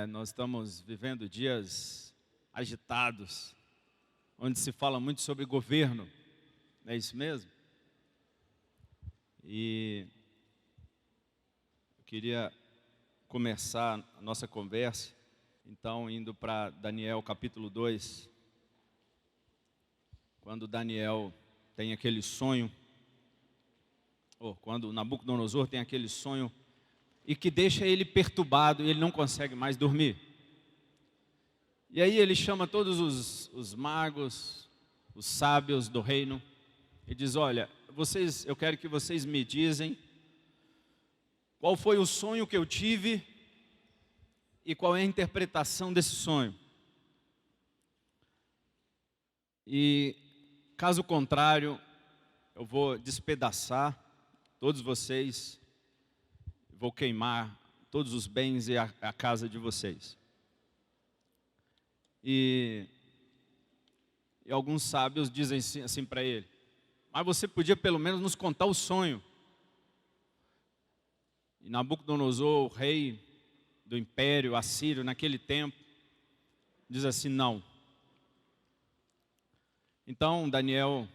Nós estamos vivendo dias agitados, onde se fala muito sobre governo, não é isso mesmo? E eu queria começar a nossa conversa, então, indo para Daniel capítulo 2, quando Daniel tem aquele sonho, ou quando Nabucodonosor tem aquele sonho, e que deixa ele perturbado, e ele não consegue mais dormir. E aí ele chama todos os magos, os sábios do reino, e diz: olha, eu quero que vocês me dizem qual foi o sonho que eu tive e qual é a interpretação desse sonho. E caso contrário, eu vou despedaçar todos vocês, vou queimar todos os bens e a casa de vocês. E alguns sábios dizem assim para ele: mas você podia pelo menos nos contar o sonho. E Nabucodonosor, o rei do império assírio naquele tempo, diz assim: não. Então Daniel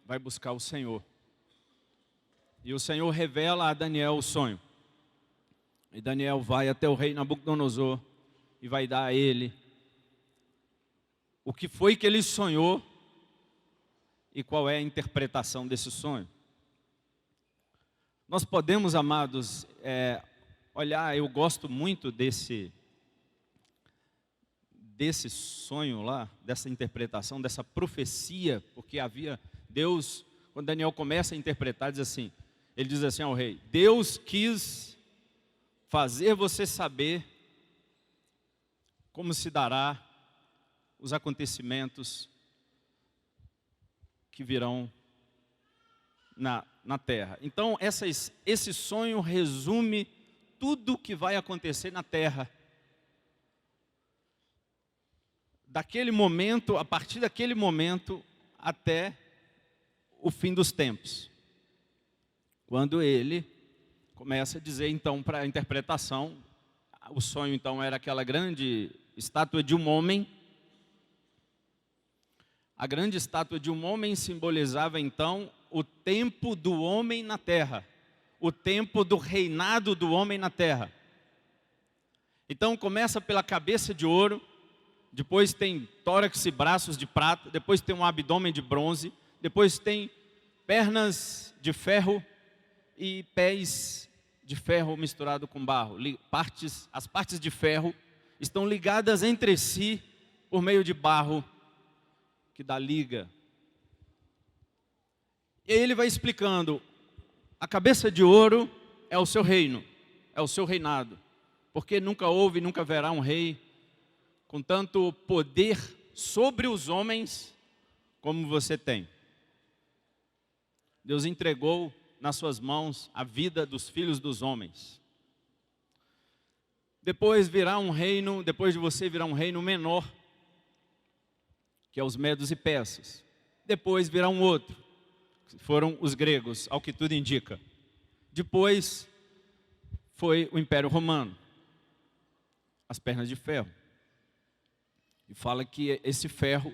vai buscar o Senhor. E o Senhor revela a Daniel o sonho. E Daniel vai até o rei Nabucodonosor e vai dar a ele o que foi que ele sonhou e qual é a interpretação desse sonho. Nós podemos, amados, olhar, eu gosto muito desse sonho lá, dessa interpretação, dessa profecia, porque havia Deus, quando Daniel começa a interpretar, ele diz assim ao rei: Deus quis fazer você saber como se dará os acontecimentos que virão na terra. Então, esse sonho resume tudo o que vai acontecer na terra. Daquele momento, a partir daquele momento, até o fim dos tempos. Quando ele começa a dizer, então, para a interpretação, o sonho, então, era aquela grande estátua de um homem. A grande estátua de um homem simbolizava, então, o tempo do homem na terra, o tempo do reinado do homem na terra. Então, começa pela cabeça de ouro, depois tem tórax e braços de prata, depois tem um abdômen de bronze, depois tem pernas de ferro e pés de ferro misturado com barro. As partes de ferro estão ligadas entre si por meio de barro que dá liga. E aí ele vai explicando: a cabeça de ouro é o seu reino, é o seu reinado, porque nunca houve e nunca haverá um rei com tanto poder sobre os homens como você tem. Deus entregou nas suas mãos a vida dos filhos dos homens. Depois virá um reino, depois de você virá um reino menor, que é os medos e persas. Depois virá um outro, que foram os gregos, ao que tudo indica. Depois foi o Império Romano, as pernas de ferro. E fala que esse ferro,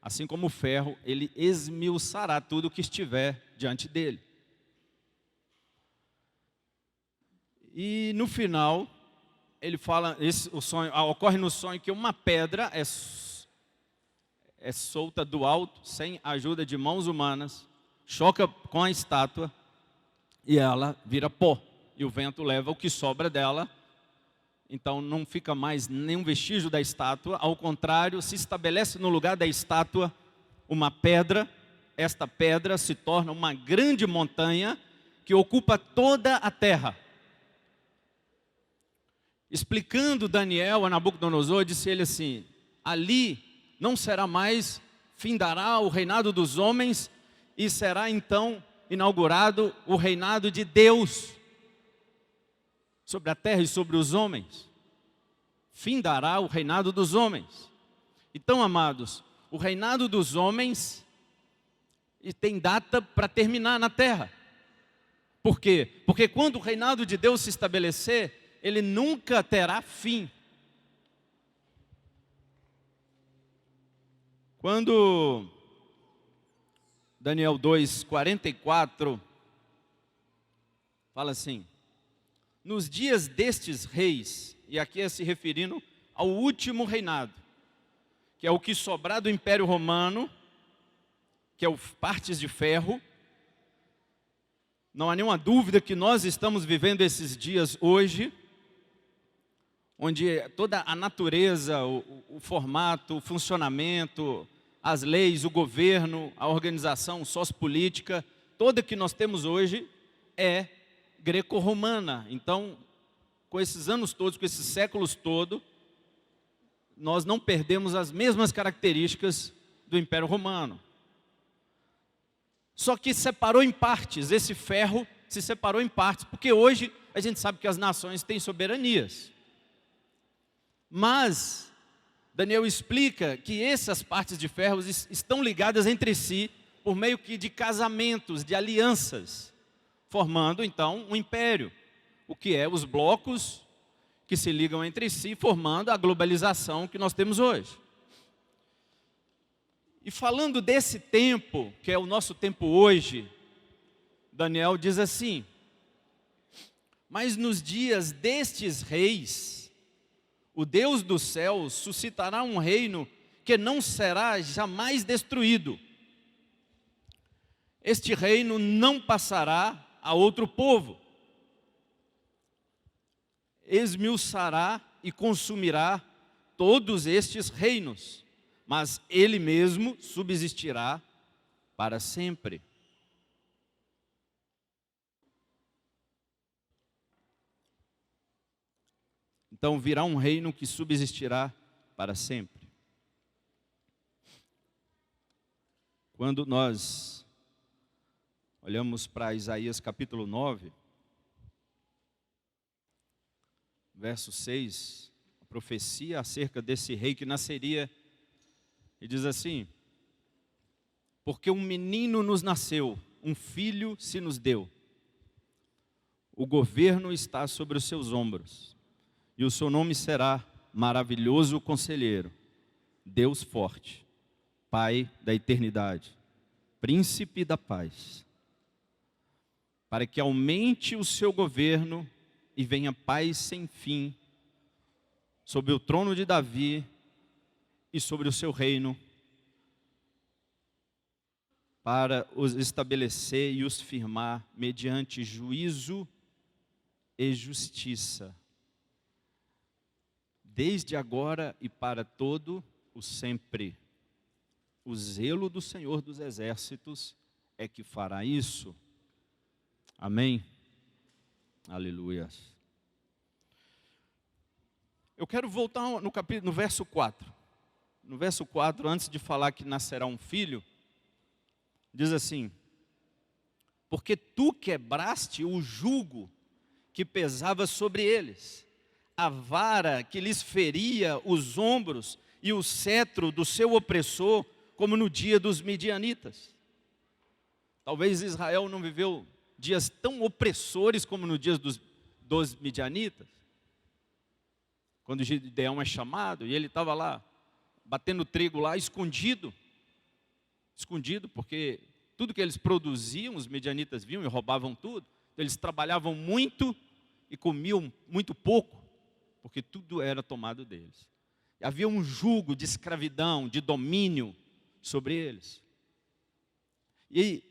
assim como o ferro, ele esmiuçará tudo que estiver diante dele. E no final, ele fala, ocorre no sonho que uma pedra é solta do alto, sem a ajuda de mãos humanas, choca com a estátua e ela vira pó. E o vento leva o que sobra dela. Então não fica mais nenhum vestígio da estátua, ao contrário, se estabelece no lugar da estátua uma pedra. Esta pedra se torna uma grande montanha que ocupa toda a terra. Explicando Daniel a Nabucodonosor, disse ele assim: ali não será mais, findará o reinado dos homens e será então inaugurado o reinado de Deus sobre a terra e sobre os homens. Findará o reinado dos homens. Então, amados, o reinado dos homens tem data para terminar na terra. Por quê? Porque quando o reinado de Deus se estabelecer, ele nunca terá fim. Quando Daniel 2:44 fala assim: nos dias destes reis, e aqui é se referindo ao último reinado, que é o que sobrar do Império Romano, que é o partes de ferro. Não há nenhuma dúvida que nós estamos vivendo esses dias hoje, onde toda a natureza, o formato, o funcionamento, as leis, o governo, a organização sociopolítica, toda que nós temos hoje é greco-romana. Então, com esses anos todos, com esses séculos todos, nós não perdemos as mesmas características do Império Romano. Só que separou em partes, esse ferro se separou em partes, porque hoje a gente sabe que as nações têm soberanias. Mas Daniel explica que essas partes de ferro estão ligadas entre si por meio que de casamentos, de alianças, formando então um império, o que é os blocos que se ligam entre si, formando a globalização que nós temos hoje. E falando desse tempo, que é o nosso tempo hoje, Daniel diz assim: mas nos dias destes reis, o Deus dos céus suscitará um reino que não será jamais destruído. Este reino não passará a outro povo. Esmiuçará e consumirá todos estes reinos, mas ele mesmo subsistirá para sempre. Então virá um reino que subsistirá para sempre. Quando nós olhamos para Isaías capítulo 9, verso 6, a profecia acerca desse rei que nasceria, e diz assim: porque um menino nos nasceu, um filho se nos deu, o governo está sobre os seus ombros, e o seu nome será Maravilhoso Conselheiro, Deus Forte, Pai da Eternidade, Príncipe da Paz, para que aumente o seu governo e venha paz sem fim sobre o trono de Davi e sobre o seu reino, para os estabelecer e os firmar mediante juízo e justiça, desde agora e para todo o sempre. O zelo do Senhor dos Exércitos é que fará isso. Amém? Aleluia. Eu quero voltar no verso 4. No verso 4, antes de falar que nascerá um filho, diz assim: porque tu quebraste o jugo que pesava sobre eles, a vara que lhes feria os ombros e o cetro do seu opressor, como no dia dos midianitas. Talvez Israel não viveu dias tão opressores como no dia dos midianitas, quando Gideão é chamado, e ele estava lá, batendo trigo lá, escondido, porque tudo que eles produziam, os midianitas viam e roubavam tudo. Então, eles trabalhavam muito e comiam muito pouco, porque tudo era tomado deles. Havia um jugo de escravidão, de domínio sobre eles. E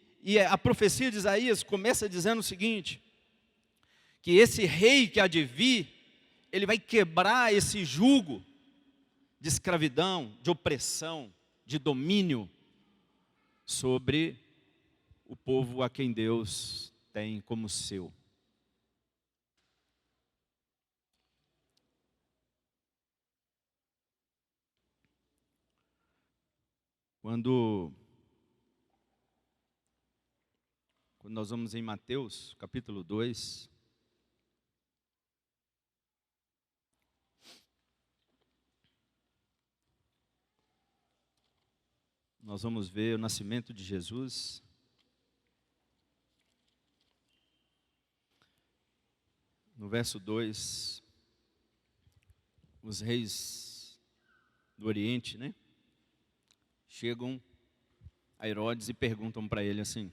a profecia de Isaías começa dizendo o seguinte: que esse rei que há de vir, ele vai quebrar esse jugo de escravidão, de opressão, de domínio sobre o povo a quem Deus tem como seu. Quando nós vamos em Mateus, capítulo 2, nós vamos ver o nascimento de Jesus. No verso 2, os reis do Oriente, chegam a Herodes e perguntam para ele assim: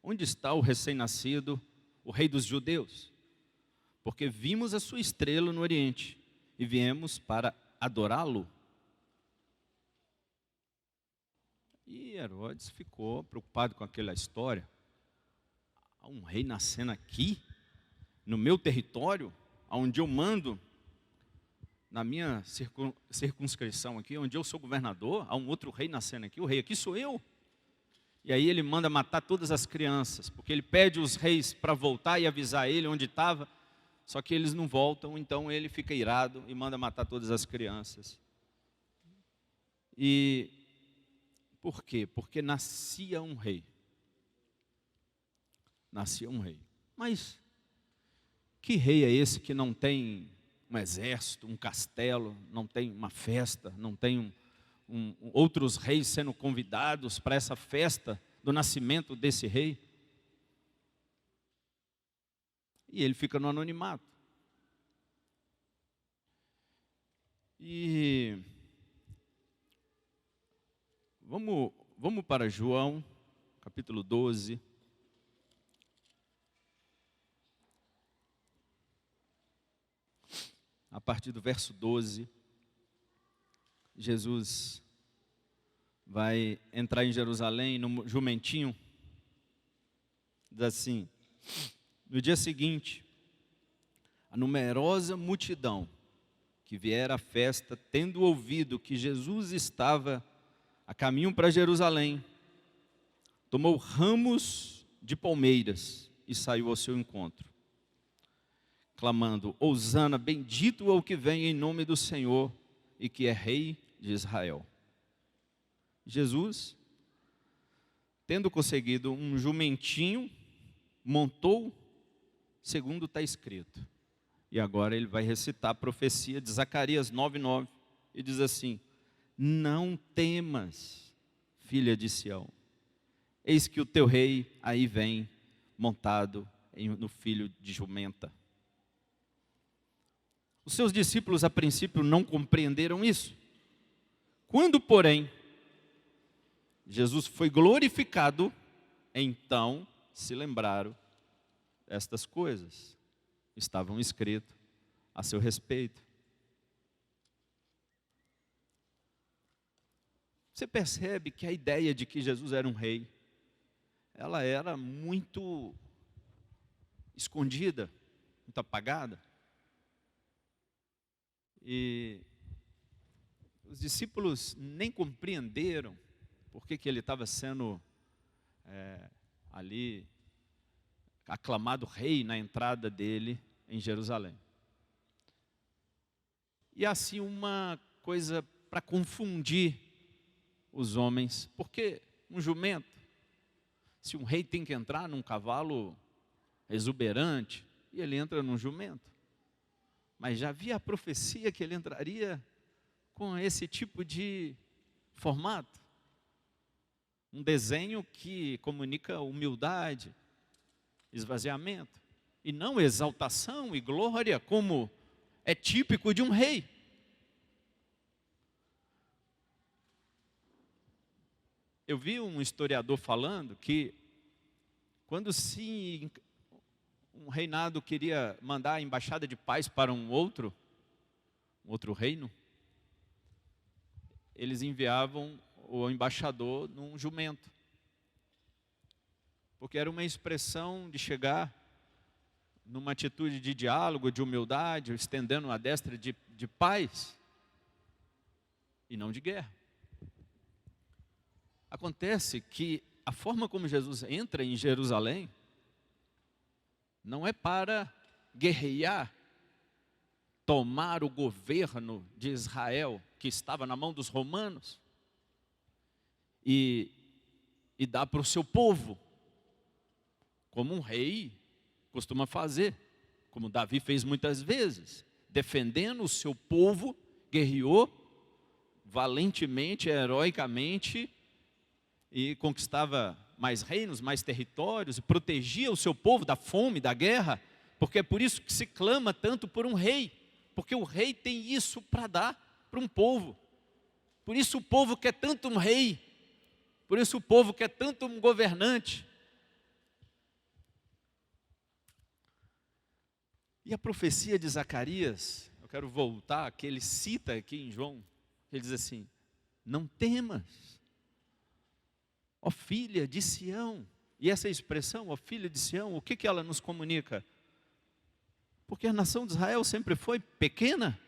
onde está o recém-nascido, o rei dos judeus? Porque vimos a sua estrela no Oriente e viemos para adorá-lo. E Herodes ficou preocupado com aquela história. Há um rei nascendo aqui, no meu território, onde eu mando, na minha circunscrição aqui, onde eu sou governador, há um outro rei nascendo aqui, o rei aqui sou eu. E aí ele manda matar todas as crianças, porque ele pede os reis para voltar e avisar ele onde estava, só que eles não voltam, então ele fica irado e manda matar todas as crianças. E por quê? Porque nascia um rei. Nascia um rei. Mas que rei é esse que não tem um exército, um castelo, não tem uma festa, não tem outros reis sendo convidados para essa festa do nascimento desse rei? E ele fica no anonimato. E vamos para João, capítulo 12. A partir do verso 12, Jesus vai entrar em Jerusalém no jumentinho. Diz assim: no dia seguinte, a numerosa multidão que viera à festa, tendo ouvido que Jesus estava a caminho para Jerusalém, tomou ramos de palmeiras e saiu ao seu encontro, clamando: Hosana, bendito é o que vem em nome do Senhor e que é rei de Israel. Jesus, tendo conseguido um jumentinho, montou, segundo está escrito. E agora ele vai recitar a profecia de Zacarias 9:9 e diz assim: não temas, filha de Sião, eis que o teu rei aí vem, montado no filho de jumenta. Os seus discípulos a princípio não compreenderam isso. Quando, porém, Jesus foi glorificado, então se lembraram estas coisas. Estavam escritas a seu respeito. Você percebe que a ideia de que Jesus era um rei, ela era muito escondida, muito apagada. E os discípulos nem compreenderam por que ele estava sendo ali aclamado rei na entrada dele em Jerusalém. E assim uma coisa para confundir os homens, porque um jumento, se um rei tem que entrar num cavalo exuberante, e ele entra num jumento. Mas já havia a profecia que ele entraria com esse tipo de formato. Um desenho que comunica humildade, esvaziamento, e não exaltação e glória, como é típico de um rei. Eu vi um historiador falando que quando um reinado queria mandar a embaixada de paz para um outro reino, eles enviavam o embaixador num jumento, porque era uma expressão de chegar numa atitude de diálogo, de humildade, estendendo a destra de paz e não de guerra. Acontece que a forma como Jesus entra em Jerusalém não é para guerrear, tomar o governo de Israel, que estava na mão dos romanos, e dar para o seu povo, como um rei costuma fazer, como Davi fez muitas vezes, defendendo o seu povo, guerreou valentemente, heroicamente, e conquistava mais reinos, mais territórios, e protegia o seu povo da fome, da guerra, porque é por isso que se clama tanto por um rei, porque o rei tem isso para dar para um povo. Por isso o povo quer tanto um rei, Por isso o povo quer tanto um governante. E a profecia de Zacarias, eu quero voltar, que ele cita aqui em João, ele diz assim: não temas, ó filha de Sião. E essa expressão, ó filha de Sião, o que ela nos comunica? Porque a nação de Israel sempre foi pequena.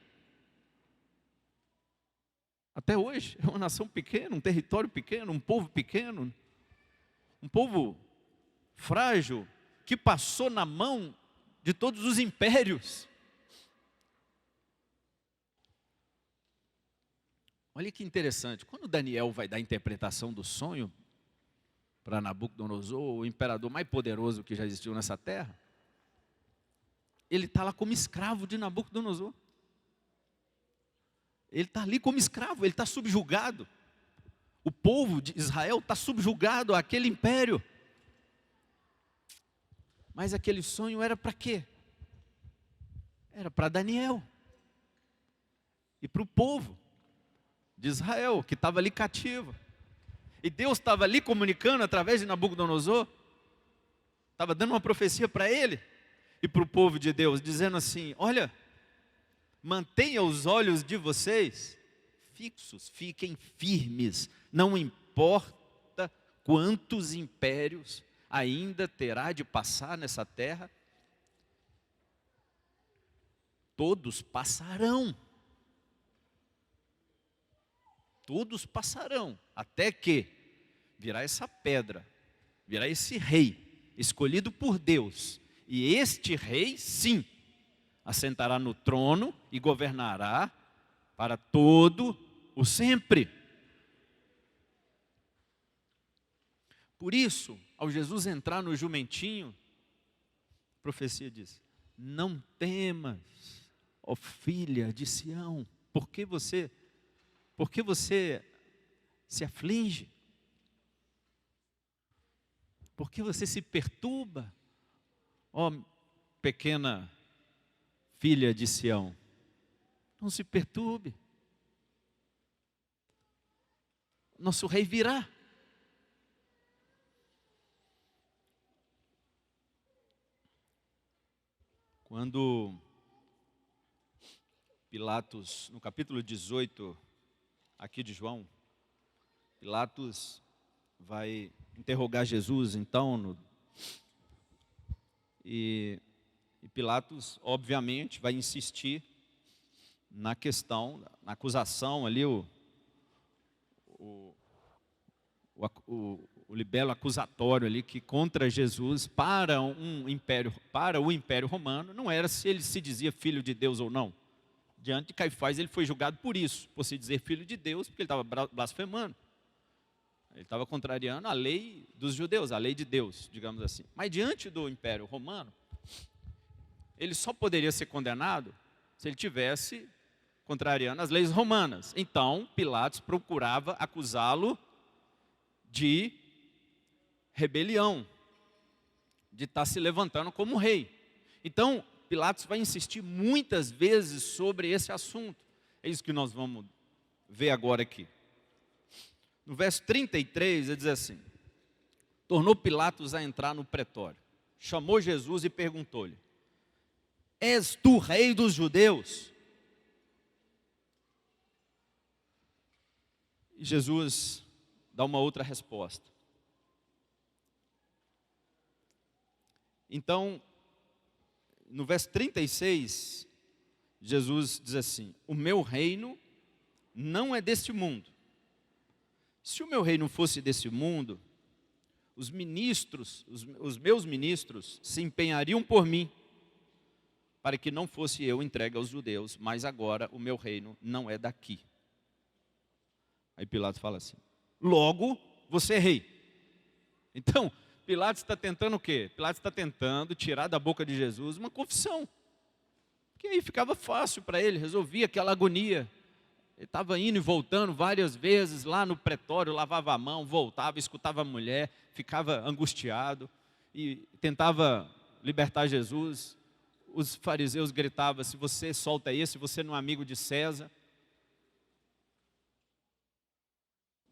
Até hoje, é uma nação pequena, um território pequeno, um povo pequeno, um povo frágil, que passou na mão de todos os impérios. Olha que interessante, quando Daniel vai dar a interpretação do sonho para Nabucodonosor, o imperador mais poderoso que já existiu nessa terra, ele está lá como escravo de Nabucodonosor. Ele está ali como escravo, ele está subjugado. O povo de Israel está subjugado àquele império. Mas aquele sonho era para quê? Era para Daniel. E para o povo de Israel, que estava ali cativo. E Deus estava ali comunicando através de Nabucodonosor. Estava dando uma profecia para ele e para o povo de Deus, dizendo assim: olha, mantenha os olhos de vocês fixos, fiquem firmes, não importa quantos impérios ainda terá de passar nessa terra, todos passarão. Todos passarão, até que virá essa pedra, virá esse rei, escolhido por Deus, e este rei, sim, assentará no trono e governará para todo o sempre. Por isso, ao Jesus entrar no jumentinho, a profecia diz: não temas, ó filha de Sião, porque você se aflige? Porque você se perturba, ó pequena filha de Sião? Não se perturbe. Nosso rei virá. Quando Pilatos, no capítulo 18, aqui de João, Pilatos vai interrogar Jesus, então, e Pilatos, obviamente, vai insistir na questão, na acusação ali, o libelo acusatório ali, que contra Jesus, para o império romano, não era se ele se dizia filho de Deus ou não. Diante de Caifás, ele foi julgado por isso, por se dizer filho de Deus, porque ele estava blasfemando. Ele estava contrariando a lei dos judeus, a lei de Deus, digamos assim. Mas diante do império romano, ele só poderia ser condenado se ele tivesse contrariando as leis romanas. Então, Pilatos procurava acusá-lo de rebelião, de estar se levantando como rei. Então, Pilatos vai insistir muitas vezes sobre esse assunto. É isso que nós vamos ver agora aqui. No verso 33, ele diz assim: tornou Pilatos a entrar no pretório, chamou Jesus e perguntou-lhe: és tu rei dos judeus? E Jesus dá uma outra resposta. Então, no verso 36, Jesus diz assim: o meu reino não é deste mundo. Se o meu reino fosse desse mundo, os meus ministros se empenhariam por mim, para que não fosse eu entregue aos judeus, mas agora o meu reino não é daqui. Aí Pilatos fala assim: logo, você é rei. Então, Pilatos está tentando o quê? Pilatos está tentando tirar da boca de Jesus uma confissão. Porque aí ficava fácil para ele, resolvia aquela agonia. Ele estava indo e voltando várias vezes lá no pretório, lavava a mão, voltava, escutava a mulher, ficava angustiado e tentava libertar Jesus. Os fariseus gritavam: se você solta esse, você não é amigo de César.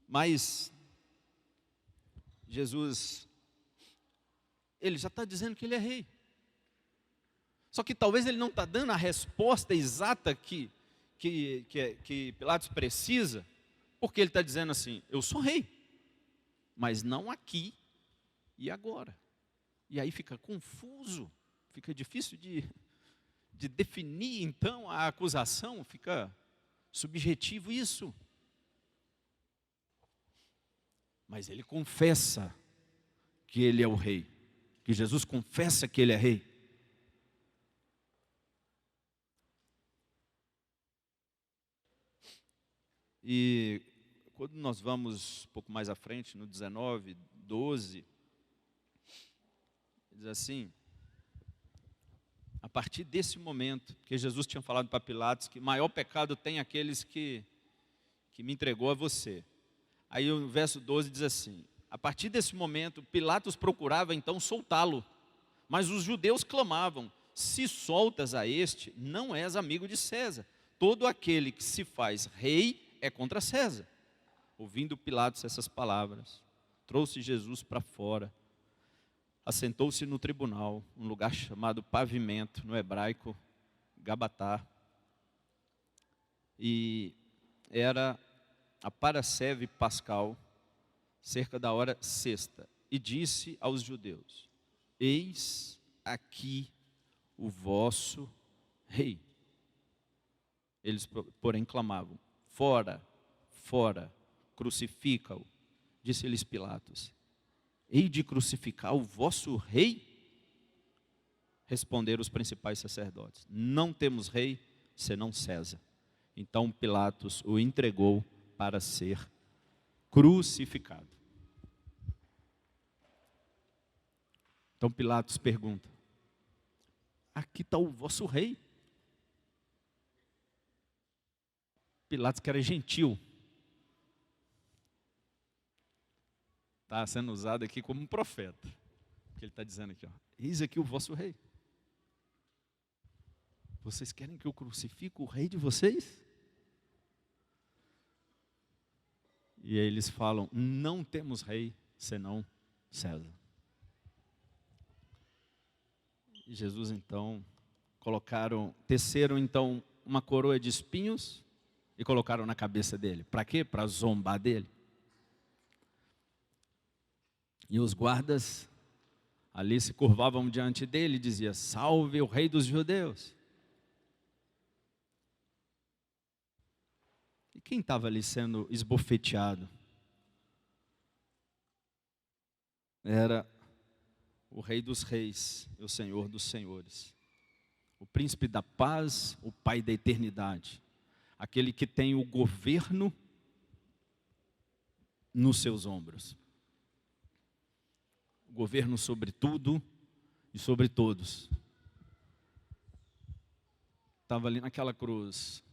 Mas Jesus, ele já está dizendo que ele é rei. Só que talvez ele não está dando a resposta exata que Pilatos precisa, porque ele está dizendo assim, eu sou rei, mas não aqui e agora. E aí fica confuso, fica difícil de definir então a acusação, fica subjetivo isso. Mas ele confessa que ele é o rei, que Jesus confessa que ele é rei. E quando nós vamos um pouco mais à frente, no 19, 12, diz assim, a partir desse momento, que Jesus tinha falado para Pilatos que maior pecado tem aqueles que me entregou a você. Aí o verso 12 diz assim, a partir desse momento, Pilatos procurava então soltá-lo, mas os judeus clamavam, se soltas a este, não és amigo de César. Todo aquele que se faz rei é contra César. Ouvindo Pilatos essas palavras, trouxe Jesus para fora, assentou-se no tribunal, um lugar chamado pavimento, no hebraico, Gabatá, e era a parasceve pascal, cerca da hora sexta, e disse aos judeus, eis aqui o vosso rei. Eles, porém, clamavam, fora, fora, crucifica-o. Disse-lhes Pilatos, hei de crucificar o vosso rei? Responderam os principais sacerdotes, não temos rei, senão César. Então Pilatos o entregou para ser crucificado. Então Pilatos pergunta, aqui está o vosso rei? Pilatos, que era gentil, está sendo usado aqui como um profeta, porque ele está dizendo aqui, ó, eis aqui o vosso rei. Vocês querem que eu crucifique o rei de vocês? E aí eles falam, não temos rei, senão César. E Jesus então, teceram então uma coroa de espinhos e colocaram na cabeça dele. Para quê? Para zombar dele. E os guardas ali se curvavam diante dele e diziam, salve o rei dos judeus. E quem estava ali sendo esbofeteado? Era o rei dos reis e o senhor dos senhores. O príncipe da paz, o pai da eternidade. Aquele que tem o governo nos seus ombros. O governo sobre tudo e sobre todos. Estava ali naquela cruz,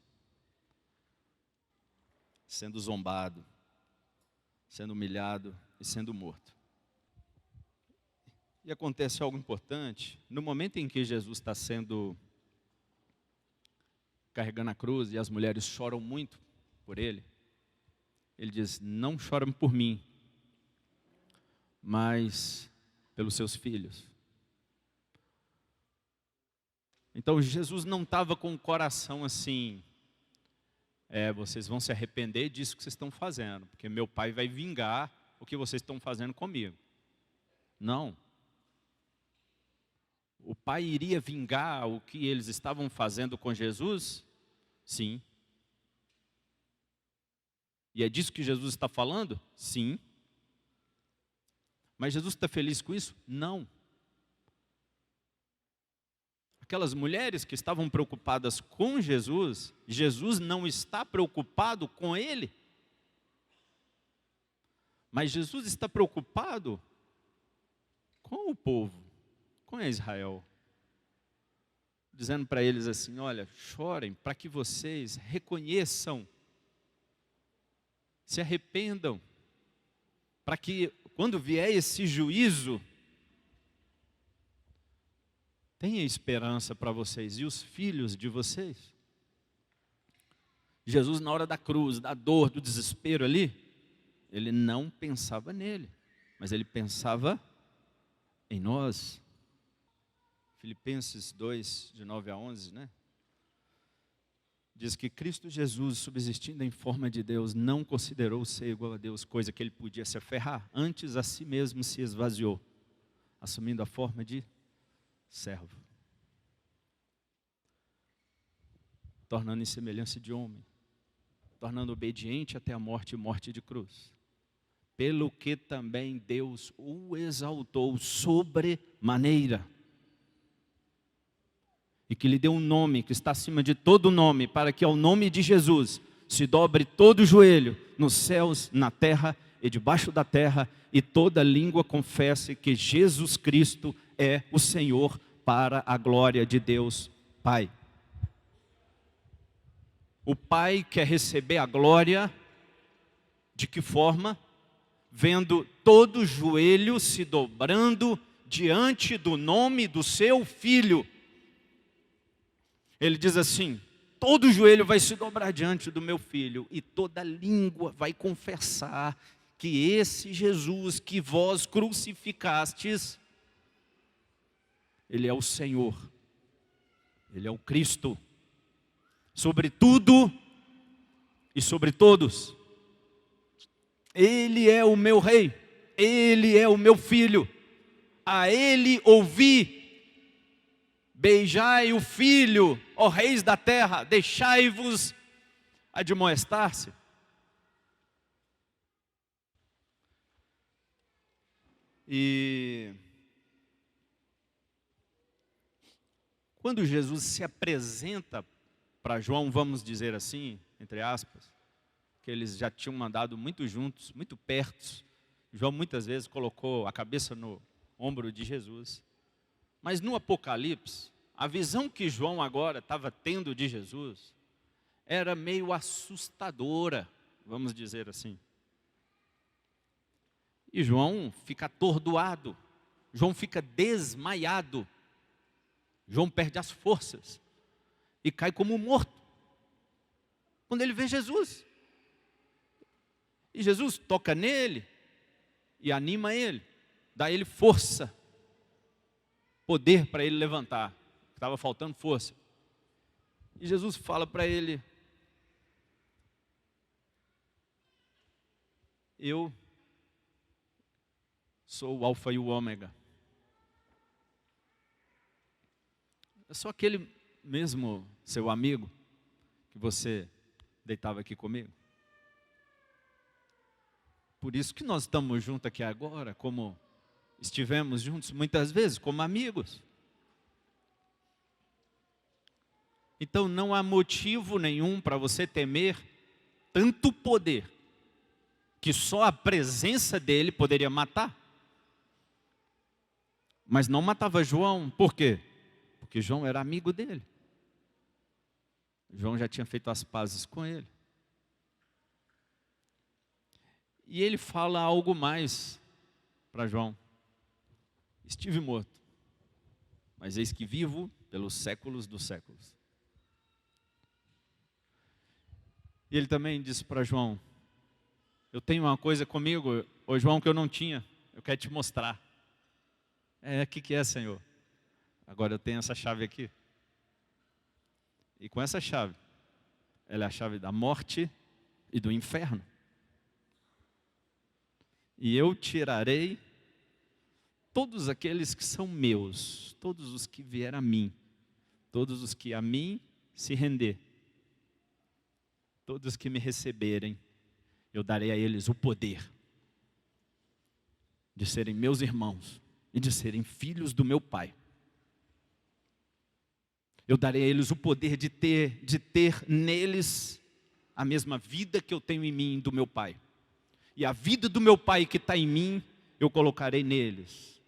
sendo zombado, sendo humilhado e sendo morto. E acontece algo importante, no momento em que Jesus está sendo carregando a cruz e as mulheres choram muito por ele, ele diz, não choram por mim, mas pelos seus filhos. Então Jesus não estava com o coração assim, vocês vão se arrepender disso que vocês estão fazendo, porque meu pai vai vingar o que vocês estão fazendo comigo. Não. O pai iria vingar o que eles estavam fazendo com Jesus? Sim. E é disso que Jesus está falando? Sim. Mas Jesus está feliz com isso? Não. Aquelas mulheres que estavam preocupadas com Jesus, Jesus não está preocupado com ele. Mas Jesus está preocupado com o povo, com Israel. Dizendo para eles assim, olha, chorem para que vocês reconheçam, se arrependam, para que quando vier esse juízo, tenha esperança para vocês e os filhos de vocês. Jesus, na hora da cruz, da dor, do desespero ali, ele não pensava nele. mas ele pensava em nós. Filipenses 2, de 9 a 11, né? Diz que Cristo Jesus, subsistindo em forma de Deus, não considerou ser igual a Deus, coisa que ele podia se aferrar. Antes a si mesmo se esvaziou, assumindo a forma de servo, tornando em semelhança de homem, tornando obediente até a morte e morte de cruz. Pelo que também Deus o exaltou sobremaneira, e que lhe deu um nome que está acima de todo nome, para que ao nome de Jesus se dobre todo o joelho, nos céus, na terra e debaixo da terra, e toda língua confesse que Jesus Cristo é o Senhor, para a glória de Deus Pai. O Pai quer receber a glória, de que forma? Vendo todo o joelho se dobrando diante do nome do seu Filho. Ele diz assim: todo joelho vai se dobrar diante do meu Filho, e toda língua vai confessar que esse Jesus que vós crucificastes, Ele é o Senhor, Ele é o Cristo, sobre tudo e sobre todos. Ele é o meu Rei, Ele é o meu Filho, a Ele ouvi. Beijai o Filho, ó reis da terra, deixai-vos admoestar-se. E quando Jesus se apresenta para João, vamos dizer assim, entre aspas, que eles já tinham andado muito juntos, muito perto. João muitas vezes colocou a cabeça no ombro de Jesus. Mas no Apocalipse, a visão que João agora estava tendo de Jesus era meio assustadora, vamos dizer assim. E João fica atordoado, João fica desmaiado, João perde as forças e cai como morto quando ele vê Jesus. E Jesus toca nele e anima ele, dá a ele força, poder para ele levantar, estava faltando força. E Jesus fala para ele: eu sou o alfa e o ômega. É só aquele mesmo seu amigo que você deitava aqui comigo. Por isso que nós estamos juntos aqui agora, como estivemos juntos muitas vezes, como amigos. Então não há motivo nenhum para você temer tanto poder, que só a presença dele poderia matar. Mas não matava João, por quê? Porque João era amigo dele. João já tinha feito as pazes com ele. E ele fala algo mais para João: estive morto, mas eis que vivo pelos séculos dos séculos. E ele também disse para João: eu tenho uma coisa comigo, ô João, que eu não tinha, eu quero te mostrar. O que é, Senhor? Agora eu tenho essa chave aqui. E com essa chave, ela é a chave da morte e do inferno. E eu tirarei todos aqueles que são meus, todos os que vieram a mim, todos os que a mim se render, todos os que me receberem, eu darei a eles o poder de serem meus irmãos e de serem filhos do meu Pai. Eu darei a eles o poder de ter neles a mesma vida que eu tenho em mim e do meu Pai. E a vida do meu Pai que está em mim, eu colocarei neles.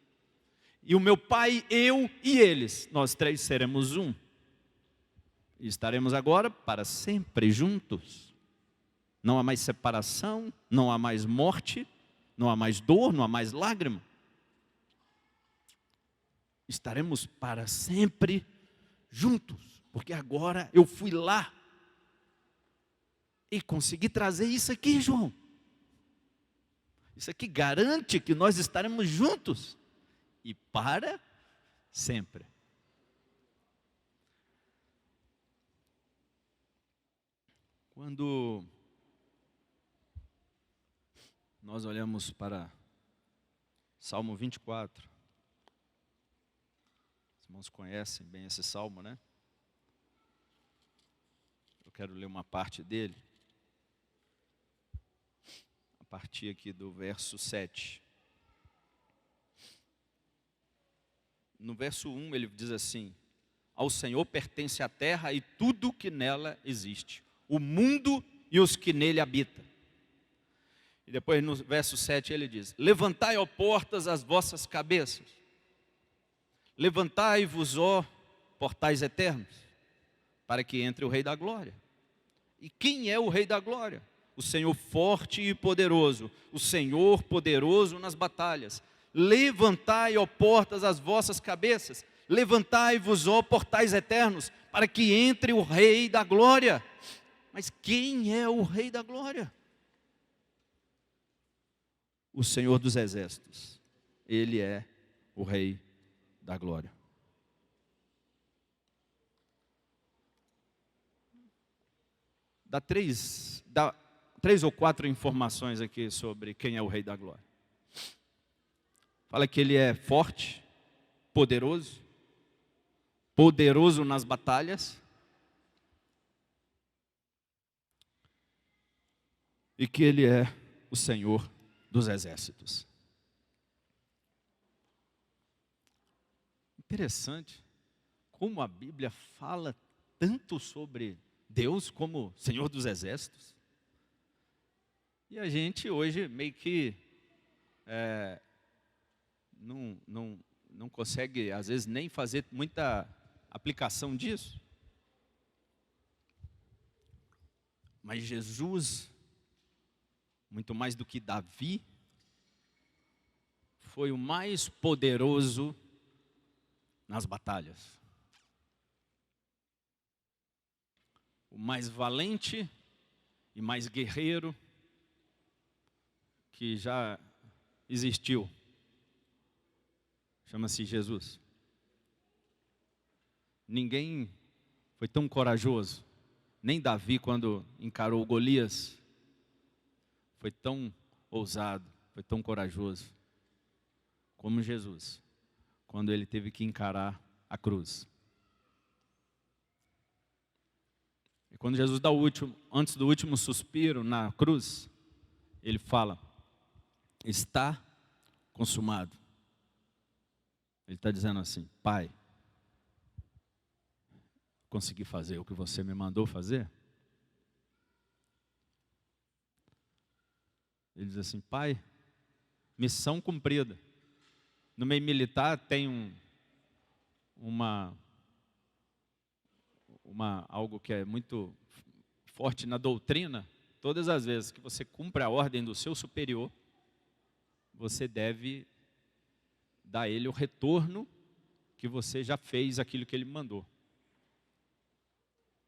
E o meu Pai, eu e eles, nós três seremos um. E estaremos agora para sempre juntos. Não há mais separação, não há mais morte, não há mais dor, não há mais lágrima. Estaremos para sempre juntos, porque agora eu fui lá e consegui trazer isso aqui, João. Isso aqui garante que nós estaremos juntos e para sempre. Quando nós olhamos para Salmo 24, os irmãos conhecem bem esse salmo, né? Eu quero ler uma parte dele, a partir aqui do verso 7. No verso 1 ele diz assim: ao Senhor pertence a terra e tudo que nela existe, o mundo e os que nele habitam. E depois no verso 7 ele diz: levantai, ó portas, as vossas cabeças, levantai-vos, ó portais eternos, para que entre o Rei da Glória. E quem é o Rei da Glória? O Senhor forte e poderoso, o Senhor poderoso nas batalhas. Levantai, ó portas, as vossas cabeças, levantai-vos, ó portais eternos, para que entre o Rei da Glória. Mas quem é o Rei da Glória? O Senhor dos Exércitos. Ele é o Rei da Glória. Dá três ou quatro informações aqui sobre quem é o Rei da Glória. Fala que ele é forte, poderoso nas batalhas, e que ele é o Senhor dos Exércitos. Interessante como a Bíblia fala tanto sobre Deus como Senhor dos Exércitos. E a gente hoje meio que não consegue, às vezes, nem fazer muita aplicação disso. Mas Jesus, muito mais do que Davi, foi o mais poderoso nas batalhas. O mais valente e mais guerreiro que já existiu. Chama-se Jesus. Ninguém foi tão corajoso, nem Davi quando encarou Golias, foi tão ousado, foi tão corajoso, como Jesus, quando ele teve que encarar a cruz. E quando Jesus dá antes do último suspiro na cruz, ele fala: está consumado. Ele está dizendo assim: Pai, consegui fazer o que você me mandou fazer? Ele diz assim: Pai, missão cumprida. No meio militar tem algo que é muito forte na doutrina. Todas as vezes que você cumpre a ordem do seu superior, você deve dar a ele o retorno que você já fez aquilo que ele mandou.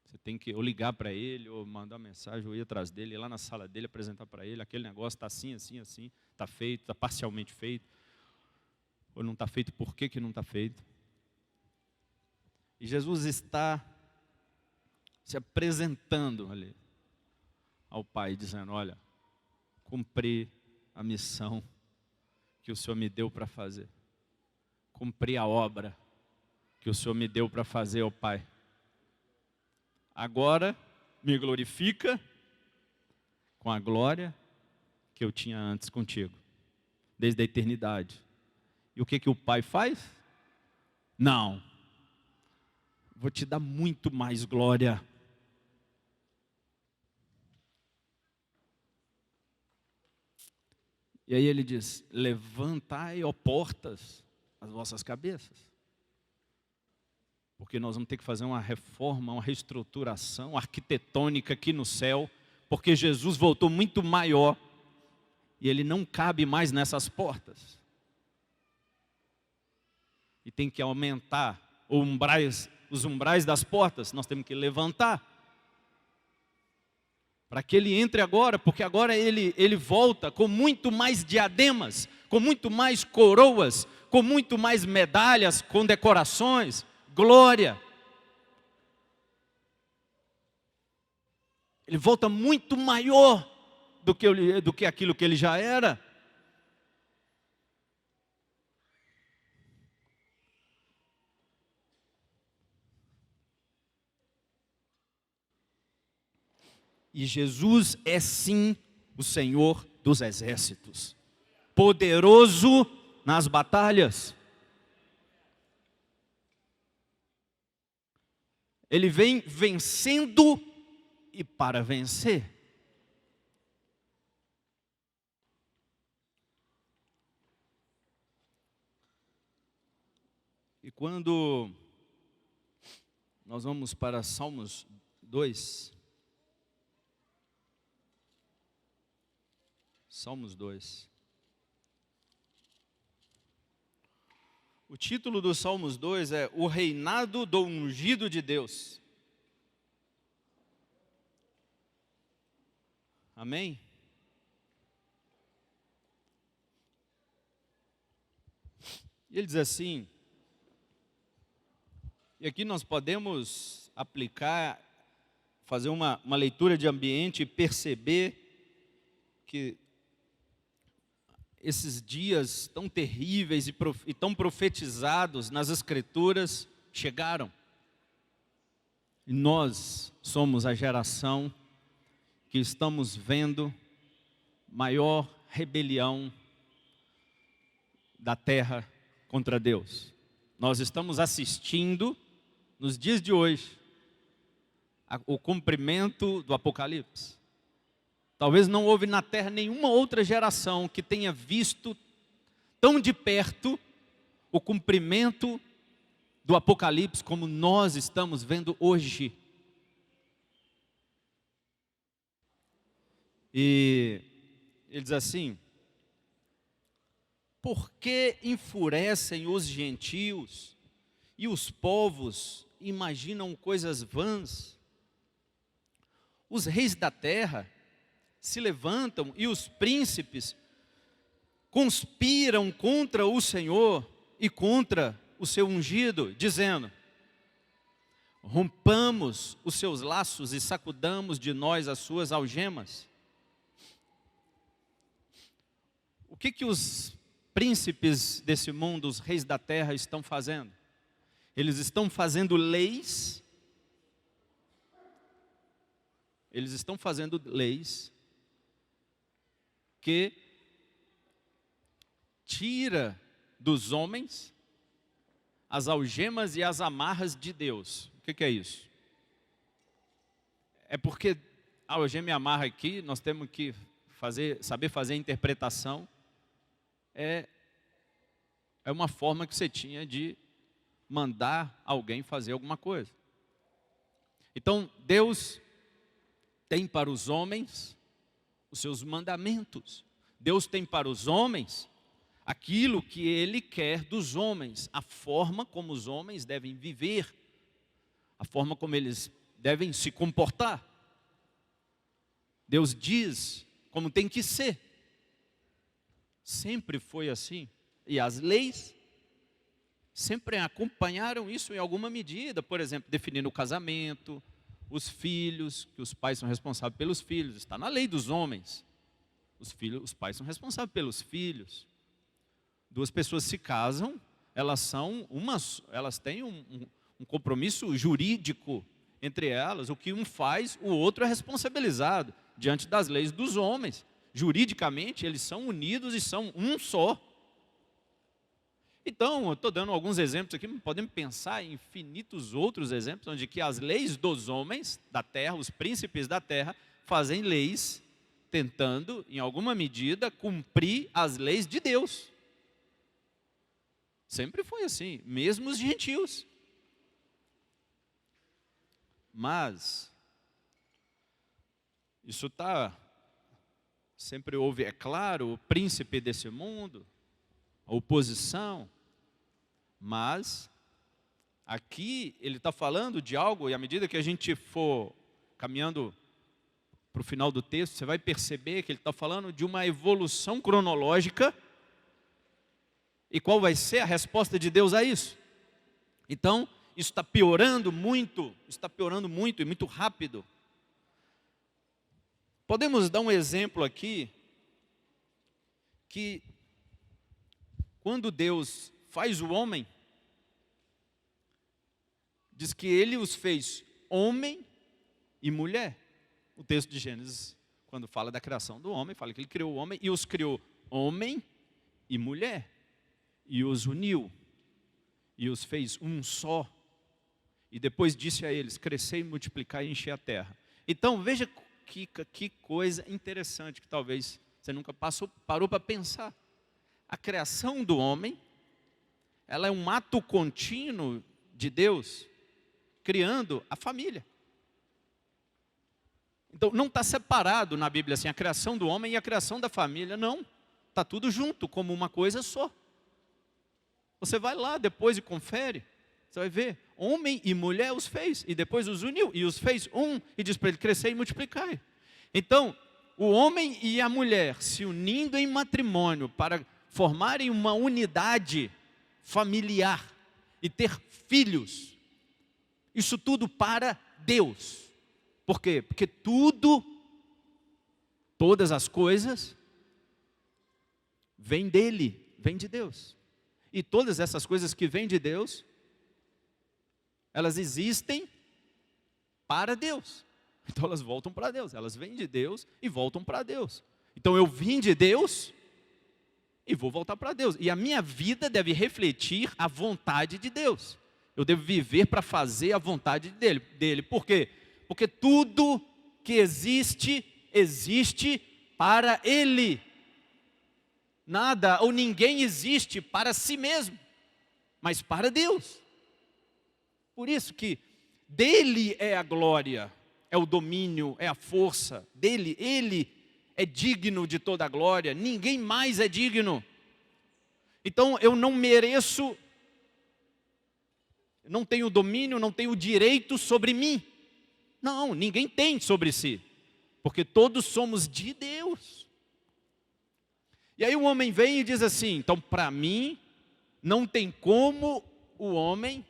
Você tem que ou ligar para ele, ou mandar uma mensagem, ou ir atrás dele, ir lá na sala dele, apresentar para ele: aquele negócio está assim, assim, assim, está feito, está parcialmente feito, ou não está feito, por que não está feito? E Jesus está se apresentando ali ao Pai, dizendo: olha, cumpri a missão que o Senhor me deu para fazer. Cumpri a obra que o Senhor me deu para fazer, ó Pai. Agora me glorifica com a glória que eu tinha antes contigo, desde a eternidade. E o que o Pai faz? Não, vou te dar muito mais glória. E aí ele diz: levantai, ó portas, as vossas cabeças. Porque nós vamos ter que fazer uma reforma, uma reestruturação arquitetônica aqui no céu, porque Jesus voltou muito maior e ele não cabe mais nessas portas. E tem que aumentar os umbrais das portas, nós temos que levantar. para que ele entre agora, porque agora ele volta com muito mais diademas, com muito mais coroas, com muito mais medalhas, com decorações, glória. Ele volta muito maior do que aquilo que ele já era. E Jesus é sim o Senhor dos exércitos, poderoso nas batalhas. Ele vem vencendo e para vencer. E quando nós vamos para Salmos 2, Salmos 2. O título do Salmos 2 é O Reinado do Ungido de Deus. Amém? E ele diz assim, e aqui nós podemos aplicar, fazer uma leitura de ambiente e perceber que esses dias tão terríveis e tão profetizados nas Escrituras chegaram. E nós somos a geração que estamos vendo maior rebelião da terra contra Deus. Nós estamos assistindo, nos dias de hoje, o cumprimento do Apocalipse. Talvez não houve na terra nenhuma outra geração que tenha visto tão de perto o cumprimento do Apocalipse como nós estamos vendo hoje. E ele diz assim, por que enfurecem os gentios e os povos imaginam coisas vãs? Os reis da terra se levantam e os príncipes conspiram contra o Senhor e contra o seu ungido, dizendo, rompamos os seus laços e sacudamos de nós as suas algemas. O que os príncipes desse mundo, os reis da terra estão fazendo? Eles estão fazendo leis, que tira dos homens as algemas e as amarras de Deus. O que é isso? É porque a algema e a amarra aqui, nós temos que saber fazer a interpretação. É uma forma que você tinha de mandar alguém fazer alguma coisa. Então, Deus tem para os homens os seus mandamentos. Deus tem para os homens aquilo que Ele quer dos homens, a forma como os homens devem viver, a forma como eles devem se comportar. Deus diz como tem que ser. Sempre foi assim. E as leis sempre acompanharam isso em alguma medida. Por exemplo, definindo o casamento, os filhos, que os pais são responsáveis pelos filhos. Está na lei dos homens. Os pais são responsáveis pelos filhos. Duas pessoas se casam, elas têm um compromisso jurídico entre elas. O que um faz, o outro é responsabilizado diante das leis dos homens. Juridicamente, eles são unidos e são um só. Então, eu estou dando alguns exemplos aqui, podemos pensar em infinitos outros exemplos, onde que as leis dos homens da terra, os príncipes da terra, fazem leis tentando, em alguma medida, cumprir as leis de Deus. Sempre foi assim, mesmo os gentios. Mas, isso sempre houve, é claro, o príncipe desse mundo, a oposição, mas aqui ele está falando de algo, e à medida que a gente for caminhando para o final do texto, você vai perceber que ele está falando de uma evolução cronológica. E qual vai ser a resposta de Deus a isso? Então, isso está piorando muito e muito rápido. Podemos dar um exemplo aqui, que quando Deus faz o homem, diz que ele os fez homem e mulher. O texto de Gênesis, quando fala da criação do homem, fala que ele criou o homem e os criou homem e mulher. E os uniu, e os fez um só. E depois disse a eles, crescer e multiplicar e encher a terra. Então veja que coisa interessante, que talvez você nunca parou para pensar. A criação do homem, ela é um ato contínuo de Deus, criando a família. Então não está separado na Bíblia assim, a criação do homem e a criação da família, não. Está tudo junto, como uma coisa só. Você vai lá depois e confere, você vai ver, homem e mulher os fez, e depois os uniu, e os fez um, e diz para ele crescer e multiplicar. Então, o homem e a mulher se unindo em matrimônio para formarem uma unidade familiar e ter filhos, isso tudo para Deus. Por quê? Porque todas as coisas, vêm dele, vêm de Deus. E todas essas coisas que vêm de Deus, elas existem para Deus. Então elas voltam para Deus. Elas vêm de Deus e voltam para Deus. Então eu vim de Deus e vou voltar para Deus. E a minha vida deve refletir a vontade de Deus. Eu devo viver para fazer a vontade dele. Por quê? Porque tudo que existe, existe para Ele. Nada ou ninguém existe para si mesmo, mas para Deus. Por isso que dele é a glória, é o domínio, é a força dele. Ele é digno de toda a glória, ninguém mais é digno. Então eu não mereço, não tenho domínio, não tenho direito sobre mim. Não, ninguém tem sobre si, porque todos somos de Deus. E aí o homem vem e diz assim, então para mim, não tem como o homem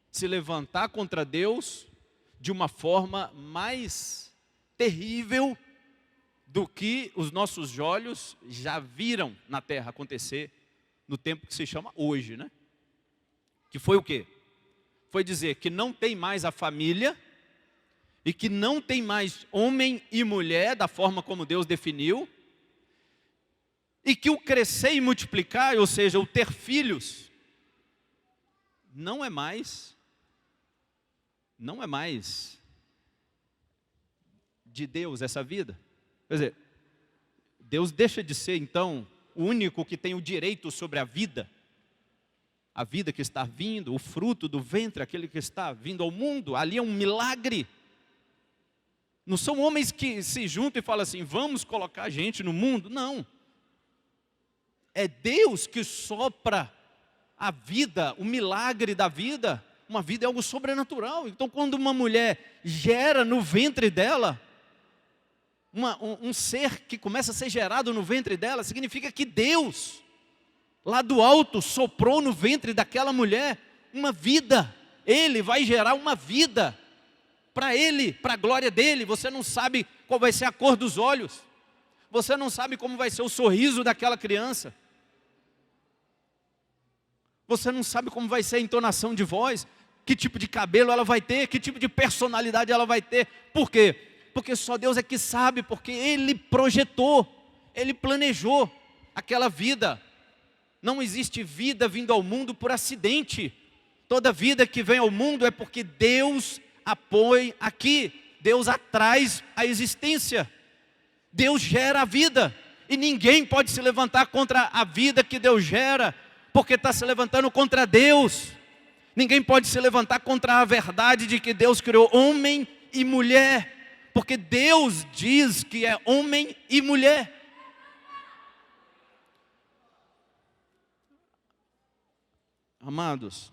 se levantar contra Deus de uma forma mais terrível do que os nossos olhos já viram na terra acontecer no tempo que se chama hoje, né? Que foi o quê? Foi dizer que não tem mais a família e que não tem mais homem e mulher da forma como Deus definiu, e que o crescer e multiplicar, ou seja, o ter filhos, não é mais de Deus essa vida. Quer dizer, Deus deixa de ser então o único que tem o direito sobre a vida que está vindo, o fruto do ventre, aquele que está vindo ao mundo. Ali é um milagre. Não são homens que se juntam e falam assim, vamos colocar gente no mundo. Não. É Deus que sopra a vida, o milagre da vida. Uma vida é algo sobrenatural. Então quando uma mulher gera no ventre dela, um ser que começa a ser gerado no ventre dela, significa que Deus, lá do alto, soprou no ventre daquela mulher uma vida. Ele vai gerar uma vida para Ele, para a glória dEle. Você não sabe qual vai ser a cor dos olhos. Você não sabe como vai ser o sorriso daquela criança. Você não sabe como vai ser a entonação de voz, que tipo de cabelo ela vai ter, que tipo de personalidade ela vai ter. Por quê? Porque só Deus é que sabe, porque Ele projetou, Ele planejou aquela vida. Não existe vida vindo ao mundo por acidente. Toda vida que vem ao mundo é porque Deus a põe aqui. Deus a traz à existência. Deus gera a vida. E ninguém pode se levantar contra a vida que Deus gera, porque está se levantando contra Deus. Ninguém pode se levantar contra a verdade de que Deus criou homem e mulher, porque Deus diz que é homem e mulher. Amados,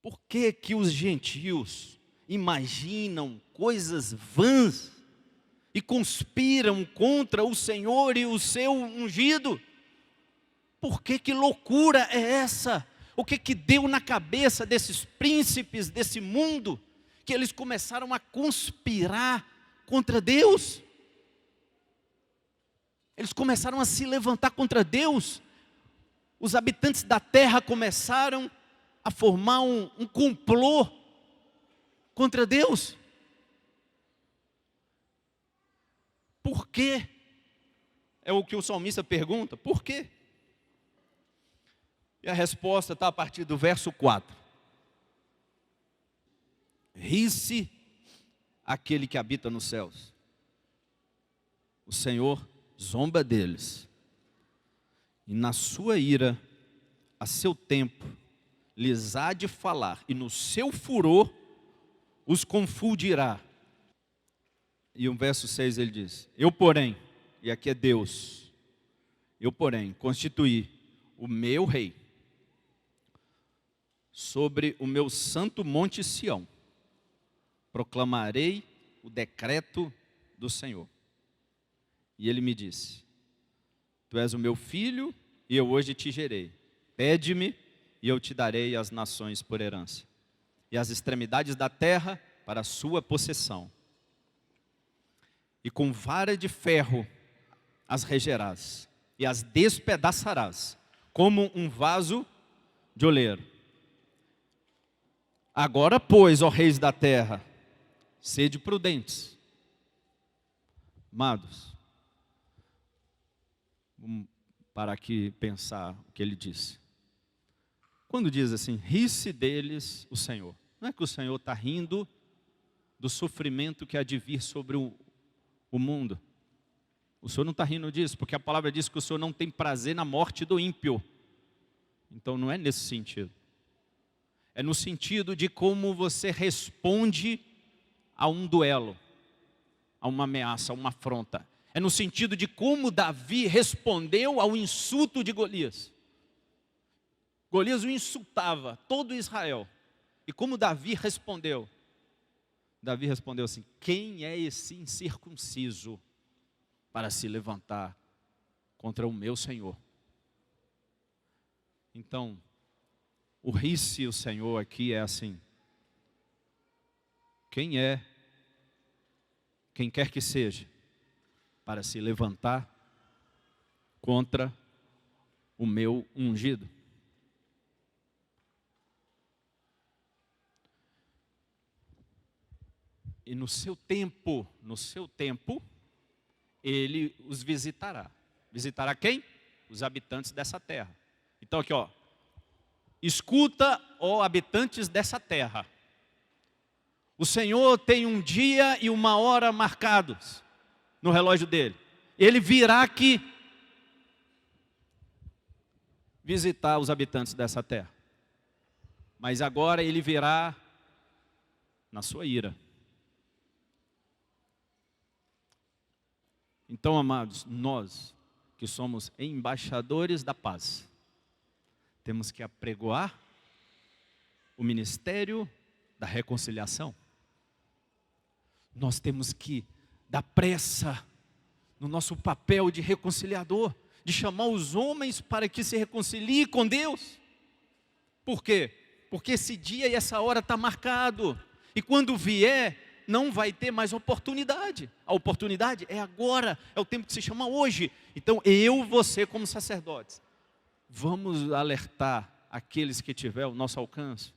por que que os gentios imaginam coisas vãs e conspiram contra o Senhor e o seu ungido. Por que loucura é essa? O que deu na cabeça desses príncipes desse mundo, que eles começaram a conspirar contra Deus? Eles começaram a se levantar contra Deus. Os habitantes da terra começaram a formar um complô contra Deus. Por quê? É o que o salmista pergunta, por quê? E a resposta está a partir do verso 4. Ri-se aquele que habita nos céus. O Senhor zomba deles. E na sua ira, a seu tempo, lhes há de falar. E no seu furor, os confundirá. E o verso 6 ele diz: eu porém, e aqui é Deus, eu porém constituí o meu rei sobre o meu santo monte Sião, proclamarei o decreto do Senhor. E ele me disse: tu és o meu filho e eu hoje te gerei. Pede-me e eu te darei as nações por herança, e as extremidades da terra para a sua possessão. E com vara de ferro as regerás, e as despedaçarás, como um vaso de oleiro. Agora, pois, ó reis da terra, sede prudentes. Amados, vamos parar aqui e pensar o que ele disse. Quando diz assim, ri-se deles o Senhor, não é que o Senhor está rindo do sofrimento que há de vir sobre o mundo. O Senhor não está rindo disso, porque a palavra diz que o Senhor não tem prazer na morte do ímpio. Então não é nesse sentido. É no sentido de como você responde a um duelo, a uma ameaça, a uma afronta. É no sentido de como Davi respondeu ao insulto de Golias. Golias o insultava, todo Israel. E como Davi respondeu? Davi respondeu assim: quem é esse incircunciso para se levantar contra o meu Senhor? Então, o ri-se o Senhor aqui é assim: quem quer que seja, para se levantar contra o meu ungido? E no seu tempo, ele os visitará. Visitará quem? Os habitantes dessa terra. Então aqui, ó, escuta, ó habitantes dessa terra. O Senhor tem um dia e uma hora marcados no relógio dele. Ele virá aqui visitar os habitantes dessa terra. Mas agora ele virá na sua ira. Então, amados, nós que somos embaixadores da paz, temos que apregoar o ministério da reconciliação. Nós temos que dar pressa no nosso papel de reconciliador, de chamar os homens para que se reconciliem com Deus. Por quê? Porque esse dia e essa hora está marcado. E quando vier, não vai ter mais oportunidade. A oportunidade é agora, é o tempo que se chama hoje. Então eu, você como sacerdotes, vamos alertar aqueles que tiver o nosso alcance,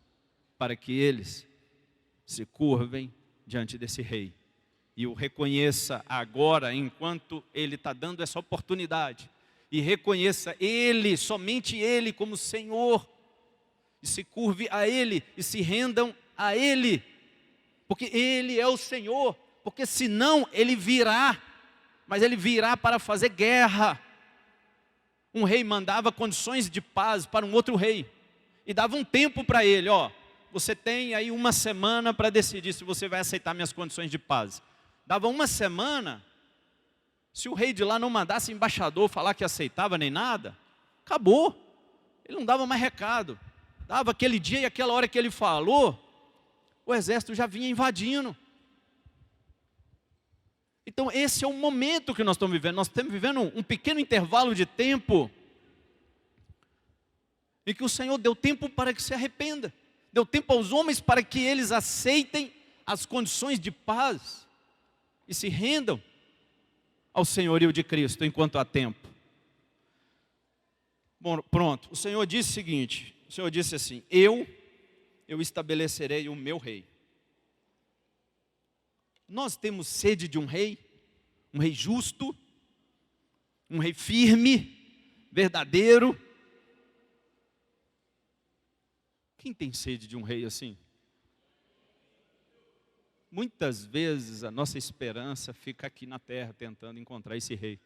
para que eles se curvem diante desse rei e o reconheça agora, enquanto ele está dando essa oportunidade, e reconheça ele, somente ele como Senhor, e se curve a ele e se rendam a ele, porque ele é o Senhor. Porque senão ele virá, mas ele virá para fazer guerra. Um rei mandava condições de paz para um outro rei e dava um tempo para ele: ó, você tem aí uma semana para decidir se você vai aceitar minhas condições de paz. Dava uma semana, se o rei de lá não mandasse embaixador falar que aceitava nem nada, acabou. Ele não dava mais recado. Dava aquele dia e aquela hora que ele falou, o exército já vinha invadindo. Então esse é o momento que nós estamos vivendo. Nós estamos vivendo um pequeno intervalo de tempo em que o Senhor deu tempo para que se arrependa. Deu tempo aos homens para que eles aceitem as condições de paz e se rendam ao senhorio de Cristo enquanto há tempo. Bom, pronto, o Senhor disse o seguinte, o Senhor disse assim, eu estabelecerei o meu rei. Nós temos sede de um rei justo, um rei firme, verdadeiro. Quem tem sede de um rei assim? Muitas vezes a nossa esperança fica aqui na terra tentando encontrar esse rei.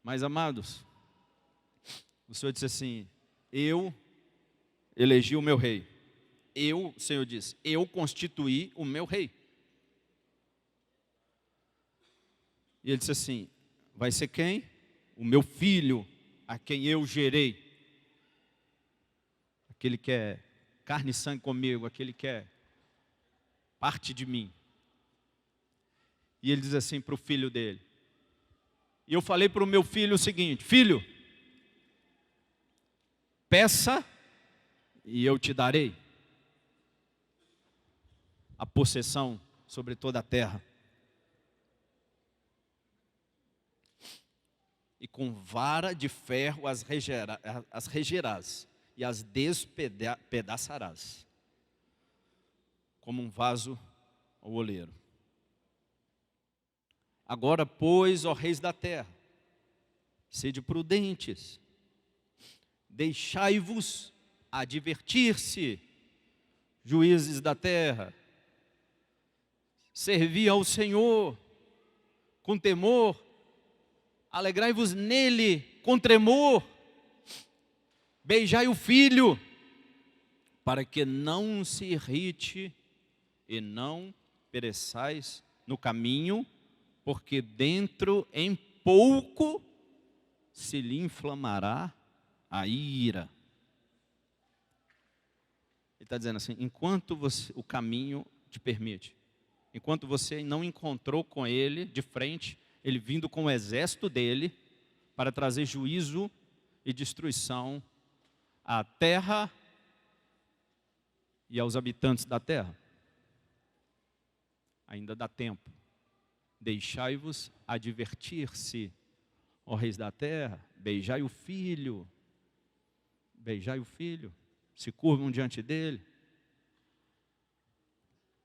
Mas amados, o Senhor disse assim, eu elegi o meu rei. O Senhor disse, eu constituí o meu rei. E ele disse assim, vai ser quem? O meu filho, a quem eu gerei. Aquele que é carne e sangue comigo, aquele que é parte de mim. E ele diz assim para o filho dele. E eu falei para o meu filho o seguinte, filho, peça e eu te darei a possessão sobre toda a terra. E com vara de ferro as regerás e as despedaçarás, como um vaso ao oleiro. Agora, pois, ó reis da terra, sede prudentes, deixai-vos advertir-se, juízes da terra, servi ao Senhor com temor, alegrai-vos nele com tremor, beijai o filho, para que não se irrite e não pereçais no caminho, porque dentro em pouco se lhe inflamará a ira. Ele está dizendo assim, enquanto o caminho te permite, enquanto você não encontrou com ele de frente, ele vindo com o exército dele, para trazer juízo e destruição à terra e aos habitantes da terra. Ainda dá tempo. Deixai-vos advertir-se, ó reis da terra, beijai o filho, se curvam diante dele.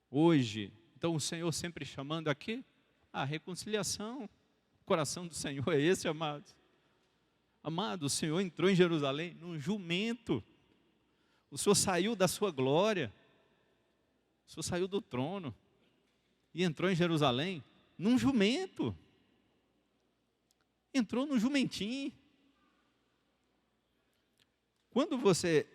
Hoje, então o Senhor sempre chamando aqui, a reconciliação. O coração do Senhor é esse, amados. Amado, o Senhor entrou em Jerusalém num jumento. O Senhor saiu da sua glória. O Senhor saiu do trono e entrou em Jerusalém num jumento. Entrou no jumentinho. Quando você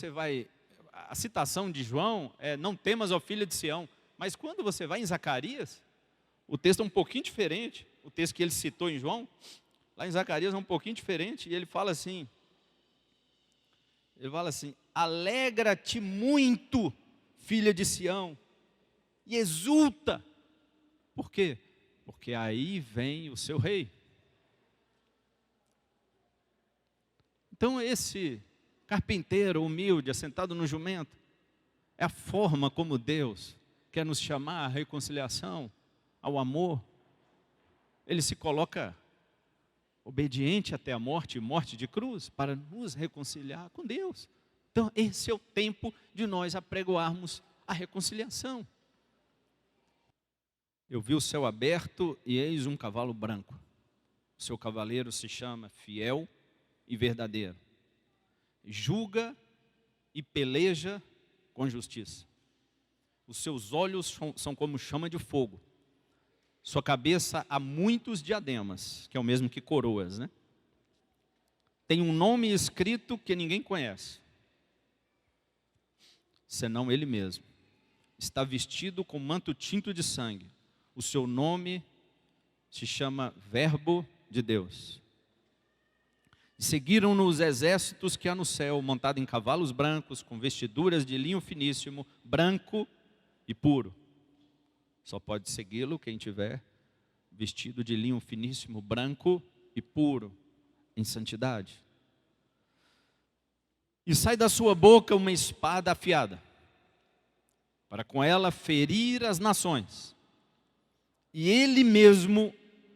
vai, a citação de João é, não temas, ó filha de Sião. Mas quando você vai em Zacarias, o texto é um pouquinho diferente. O texto que ele citou em João, lá em Zacarias é um pouquinho diferente. E ele fala assim, alegra-te muito, filha de Sião, e exulta. Por quê? Porque aí vem o seu rei. Então esse carpinteiro humilde, assentado no jumento, é a forma como Deus quer nos chamar à reconciliação, ao amor. Ele se coloca obediente até a morte de cruz, para nos reconciliar com Deus. Então esse é o tempo de nós apregoarmos a reconciliação. Eu vi o céu aberto e eis um cavalo branco. O seu cavaleiro se chama Fiel e Verdadeiro. Julga e peleja com justiça. Os seus olhos são como chama de fogo. Sua cabeça há muitos diademas, que é o mesmo que coroas, né? Tem um nome escrito que ninguém conhece, senão ele mesmo. Está vestido com manto tinto de sangue. O seu nome se chama Verbo de Deus. Seguiram-no os exércitos que há no céu, montados em cavalos brancos, com vestiduras de linho finíssimo, branco e puro. Só pode segui-lo quem tiver vestido de linho finíssimo, branco e puro, em santidade. E sai da sua boca uma espada afiada, para com ela ferir as nações, e ele mesmo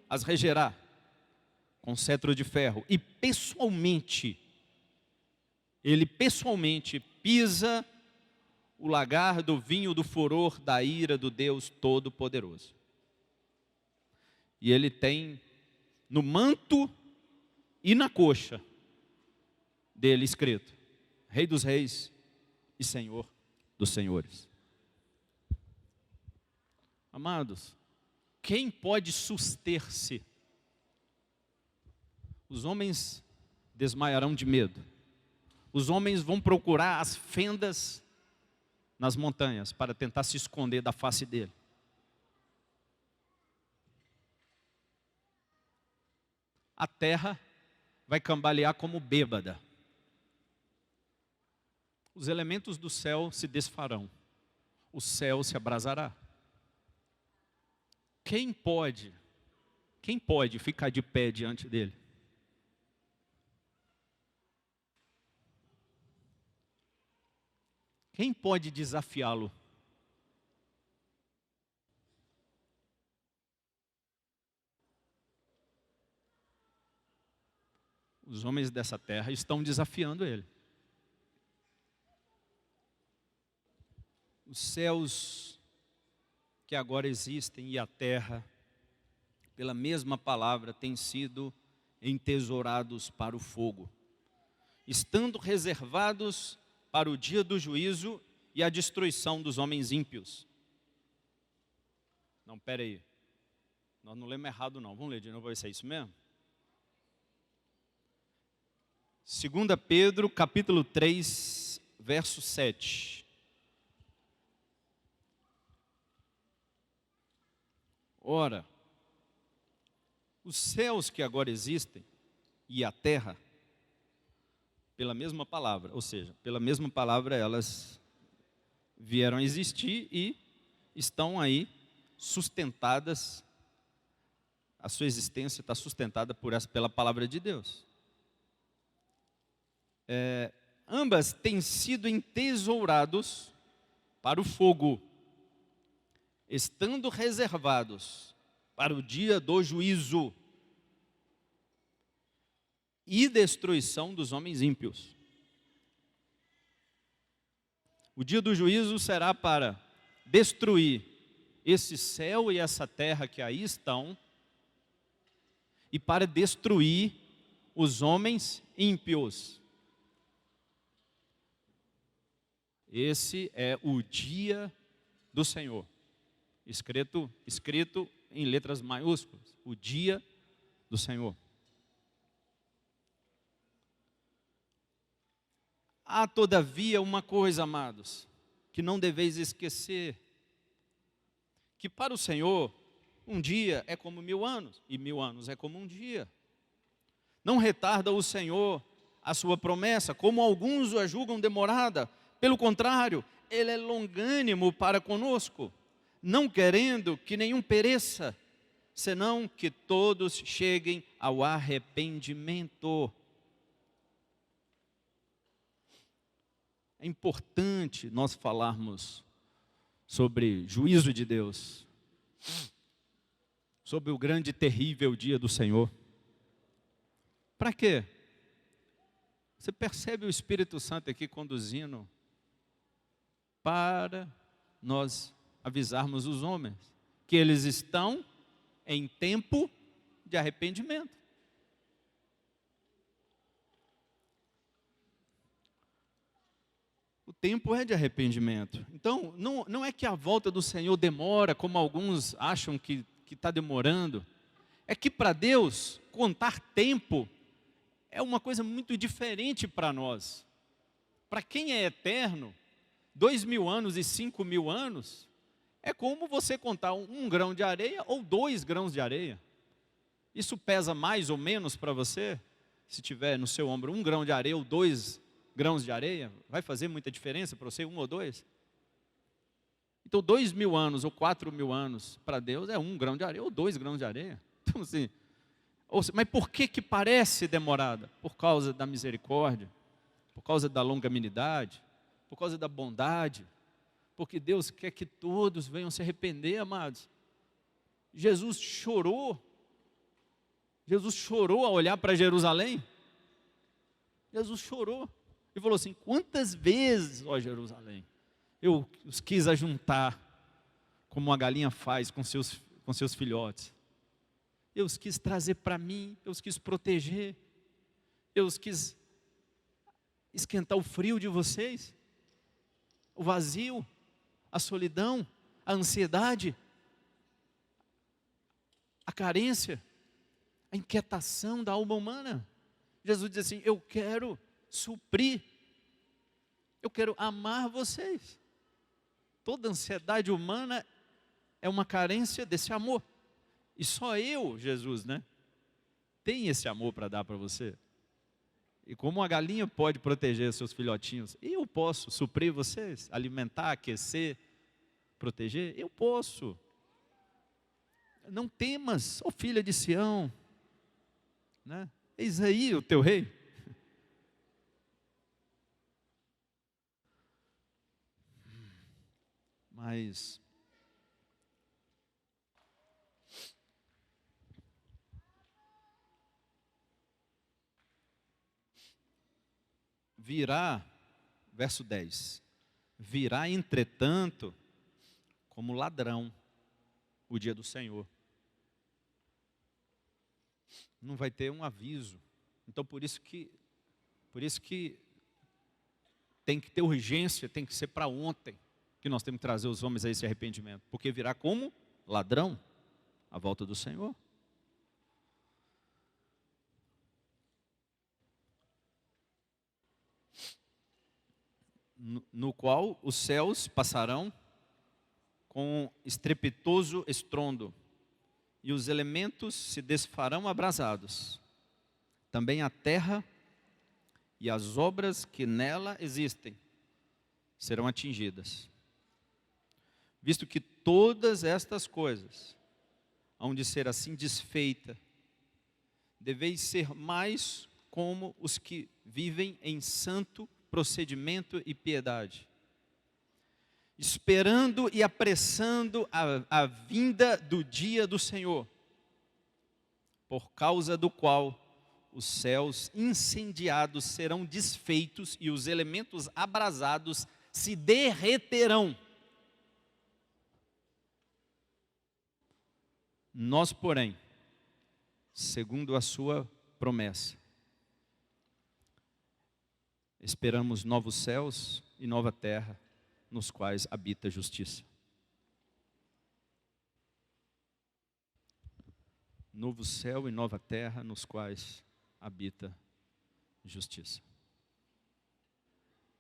as regerá com cetro de ferro, e ele pessoalmente pisa o lagar do vinho do furor da ira do Deus Todo-Poderoso. E ele tem no manto e na coxa dele escrito: Rei dos Reis e Senhor dos Senhores. Amados, quem pode suster-se? Os homens desmaiarão de medo. Os homens vão procurar as fendas nas montanhas para tentar se esconder da face dele. A terra vai cambalear como bêbada. Os elementos do céu se desfarão. O céu se abrasará. Quem pode ficar de pé diante dele? Quem pode desafiá-lo? Os homens dessa terra estão desafiando ele. Os céus que agora existem e a terra, pela mesma palavra, têm sido entesourados para o fogo, estando reservados para o dia do juízo e a destruição dos homens ímpios. Não, espera aí. Nós não lemos errado não. Vamos ler de novo, vai ser isso mesmo? 2 Pedro, capítulo 3, verso 7. Ora, os céus que agora existem e a terra, pela mesma palavra, ou seja, pela mesma palavra elas vieram a existir e estão aí sustentadas, a sua existência está sustentada pela palavra de Deus. Ambas têm sido entesourados para o fogo, estando reservados para o dia do juízo e destruição dos homens ímpios. O dia do juízo será para destruir esse céu e essa terra que aí estão e para destruir os homens ímpios. Esse é o dia do Senhor, escrito em letras maiúsculas, o dia do Senhor. Há todavia uma coisa, amados, que não deveis esquecer, que para o Senhor um dia é como 1000 anos, e 1000 anos é como um dia. Não retarda o Senhor a sua promessa, como alguns a julgam demorada. Pelo contrário, Ele é longânimo para conosco, não querendo que nenhum pereça, senão que todos cheguem ao arrependimento. É importante nós falarmos sobre juízo de Deus, sobre o grande e terrível dia do Senhor. Para quê? Você percebe o Espírito Santo aqui conduzindo para nós avisarmos os homens que eles estão em tempo de arrependimento. O tempo é de arrependimento. Então, não é que a volta do Senhor demora, como alguns acham que está demorando. É que para Deus, contar tempo é uma coisa muito diferente para nós. Para quem é eterno, 2000 anos e 5000 anos, é como você contar um grão de areia ou 2 grãos de areia. Isso pesa mais ou menos para você? se tiver no seu ombro 1 grão de areia ou 2 grãos de areia, vai fazer muita diferença para você, 1 ou 2? Então 2.000 anos ou 4.000 anos para Deus é 1 grão de areia ou 2 grãos de areia. Então assim, mas por que parece demorada? Por causa da misericórdia, por causa da longanimidade, por causa da bondade, porque Deus quer que todos venham se arrepender, amados. Jesus chorou ao olhar para Jerusalém. Jesus chorou e falou assim: quantas vezes, ó Jerusalém, eu os quis ajuntar, como uma galinha faz com seus filhotes. Eu os quis trazer para mim, eu os quis proteger, eu os quis esquentar o frio de vocês, o vazio, a solidão, a ansiedade, a carência, a inquietação da alma humana. Jesus diz assim: eu quero suprir, eu quero amar vocês. Toda ansiedade humana é uma carência desse amor. E só eu, Jesus, tem esse amor para dar para você. E como a galinha pode proteger seus filhotinhos, eu posso suprir vocês, alimentar, aquecer, proteger, eu posso. Não temas, ó filha de Sião, eis aí o teu rei. Mas virá, verso 10, virá entretanto como ladrão o dia do Senhor. Não vai ter um aviso. Então por isso que tem que ter urgência, tem que ser para ontem que nós temos que trazer os homens a esse arrependimento, porque virá como ladrão a volta do Senhor. No qual os céus passarão com estrepitoso estrondo, e os elementos se desfarão abrasados. Também a terra e as obras que nela existem serão atingidas. Visto que todas estas coisas hão de ser assim desfeitas, deveis ser mais como os que vivem em santo procedimento e piedade, esperando e apressando a vinda do dia do Senhor, por causa do qual os céus incendiados serão desfeitos e os elementos abrasados se derreterão. Nós, porém, segundo a sua promessa, esperamos novos céus e nova terra, nos quais habita a justiça. Novo céu e nova terra, nos quais habita justiça.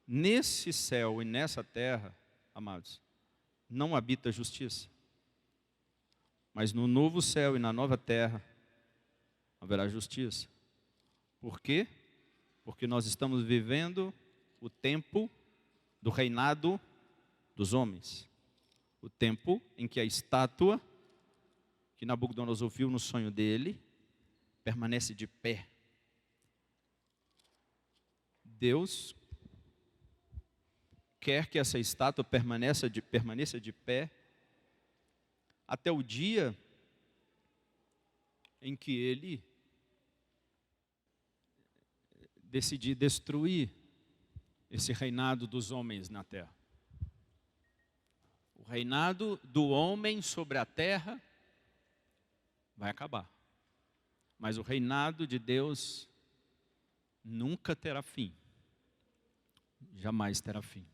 Nesse céu e nessa terra, amados, não habita justiça. Mas no novo céu e na nova terra haverá justiça. Por quê? Porque nós estamos vivendo o tempo do reinado dos homens. O tempo em que a estátua que Nabucodonosor viu no sonho dele permanece de pé. Deus quer que essa estátua permaneça de pé até o dia em que ele decidir destruir esse reinado dos homens na terra. O reinado do homem sobre a terra vai acabar. Mas o reinado de Deus nunca terá fim. Jamais terá fim.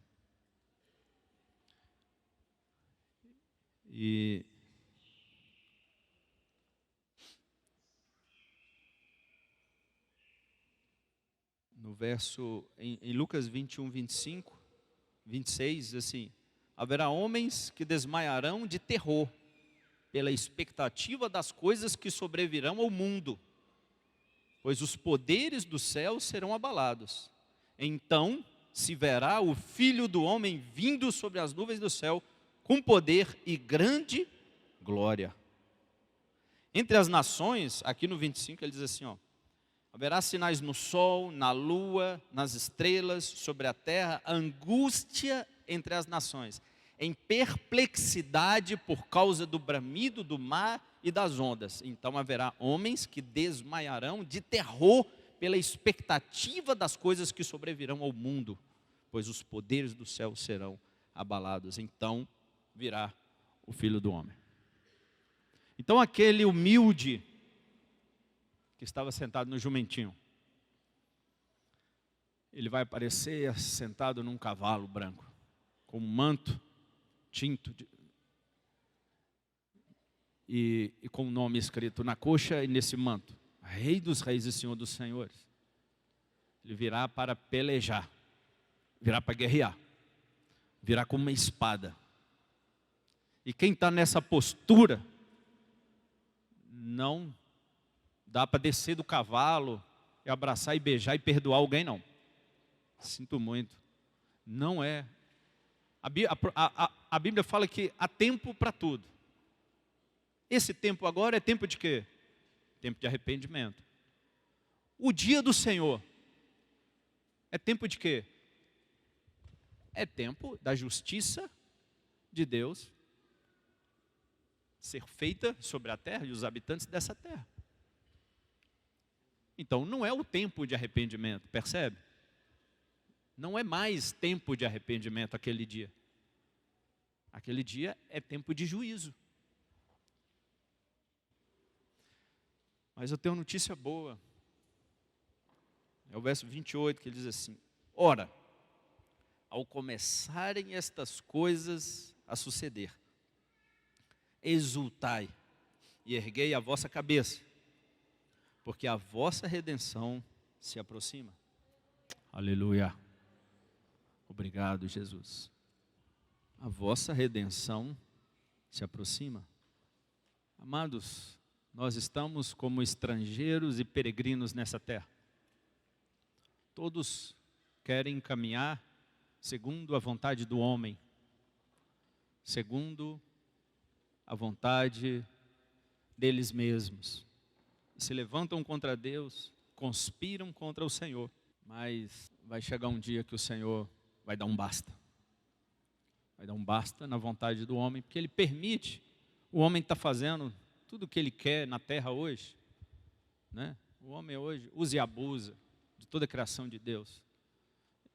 E no verso, em Lucas 21, 25, 26, diz assim: haverá homens que desmaiarão de terror, pela expectativa das coisas que sobrevirão ao mundo. pois os poderes do céu serão abalados. Então se verá o Filho do Homem vindo sobre as nuvens do céu, com poder e grande glória. Entre as nações, aqui no 25 ele diz assim, haverá sinais no sol, na lua, nas estrelas, sobre a terra, angústia entre as nações, em perplexidade por causa do bramido do mar e das ondas. Então haverá homens que desmaiarão de terror pela expectativa das coisas que sobrevirão ao mundo, pois os poderes do céu serão abalados. Então virá o Filho do Homem. Então aquele humilde que estava sentado no jumentinho, ele vai aparecer sentado num cavalo branco, com um manto tinto e com um nome escrito na coxa e nesse manto: Rei dos Reis e Senhor dos Senhores. Ele virá para pelejar, virá para guerrear, virá com uma espada. E quem está nessa postura, não dá para descer do cavalo e abraçar e beijar e perdoar alguém, não. Sinto muito. Não é. A Bíblia fala que há tempo para tudo. Esse tempo agora é tempo de quê? Tempo de arrependimento. O dia do Senhor é tempo de quê? É tempo da justiça de Deus ser feita sobre a terra e os habitantes dessa terra. Então não é o tempo de arrependimento, percebe? Não é mais tempo de arrependimento aquele dia. Aquele dia é tempo de juízo. Mas eu tenho uma notícia boa. É o verso 28 que ele diz assim: ora, ao começarem estas coisas a suceder, exultai e erguei a vossa cabeça, porque a vossa redenção se aproxima. Aleluia. Obrigado, Jesus. A vossa redenção se aproxima. Amados, nós estamos como estrangeiros e peregrinos nessa terra. Todos querem caminhar segundo a vontade do homem, segundo a vontade deles mesmos. Se levantam contra Deus, conspiram contra o Senhor. Mas vai chegar um dia que o Senhor vai dar um basta. Vai dar um basta na vontade do homem, porque Ele permite. O homem está fazendo tudo o que ele quer na terra hoje, né? O homem hoje usa e abusa de toda a criação de Deus.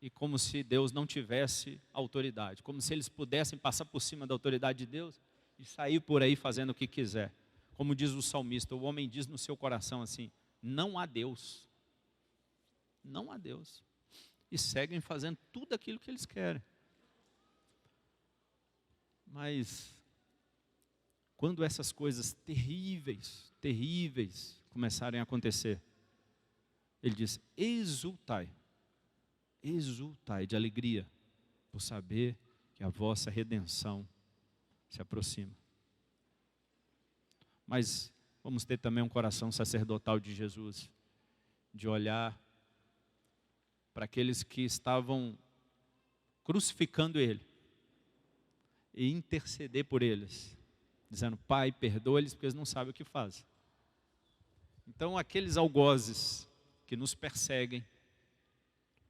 E como se Deus não tivesse autoridade. Como se eles pudessem passar por cima da autoridade de Deus e sair por aí fazendo o que quiser. Como diz o salmista, o homem diz no seu coração assim: não há Deus. Não há Deus. E seguem fazendo tudo aquilo que eles querem. Mas quando essas coisas terríveis, terríveis começarem a acontecer, ele diz: exultai, exultai de alegria, por saber que a vossa redenção se aproxima. Mas vamos ter também um coração sacerdotal de Jesus, de olhar para aqueles que estavam crucificando Ele e interceder por eles, dizendo: Pai, perdoa-lhes porque eles não sabem o que fazem. Então aqueles algozes que nos perseguem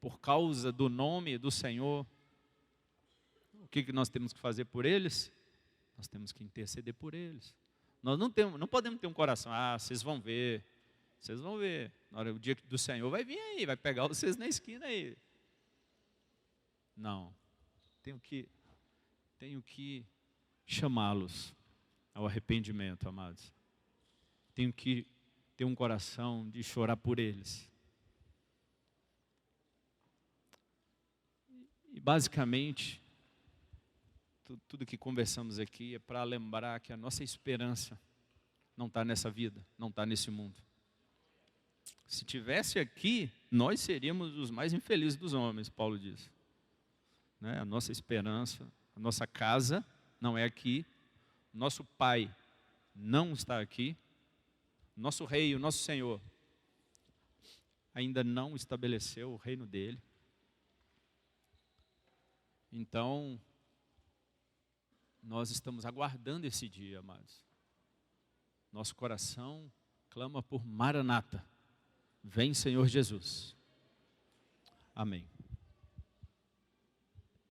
por causa do nome do Senhor, o que nós temos que fazer por eles? Nós temos que interceder por eles. Nós não podemos ter um coração: vocês vão ver, vocês vão ver. Na hora, o dia do Senhor vai vir aí, vai pegar vocês na esquina aí. Não, tenho que chamá-los ao arrependimento, amados. Tenho que ter um coração de chorar por eles. E basicamente, tudo que conversamos aqui é para lembrar que a nossa esperança não está nessa vida, não está nesse mundo. Se tivesse aqui, nós seríamos os mais infelizes dos homens, Paulo diz. Né? A nossa esperança, a nossa casa não é aqui, nosso Pai não está aqui, nosso Rei, o nosso Senhor ainda não estabeleceu o reino dele. Então, nós estamos aguardando esse dia, amados. Nosso coração clama por Maranata. Vem, Senhor Jesus. Amém.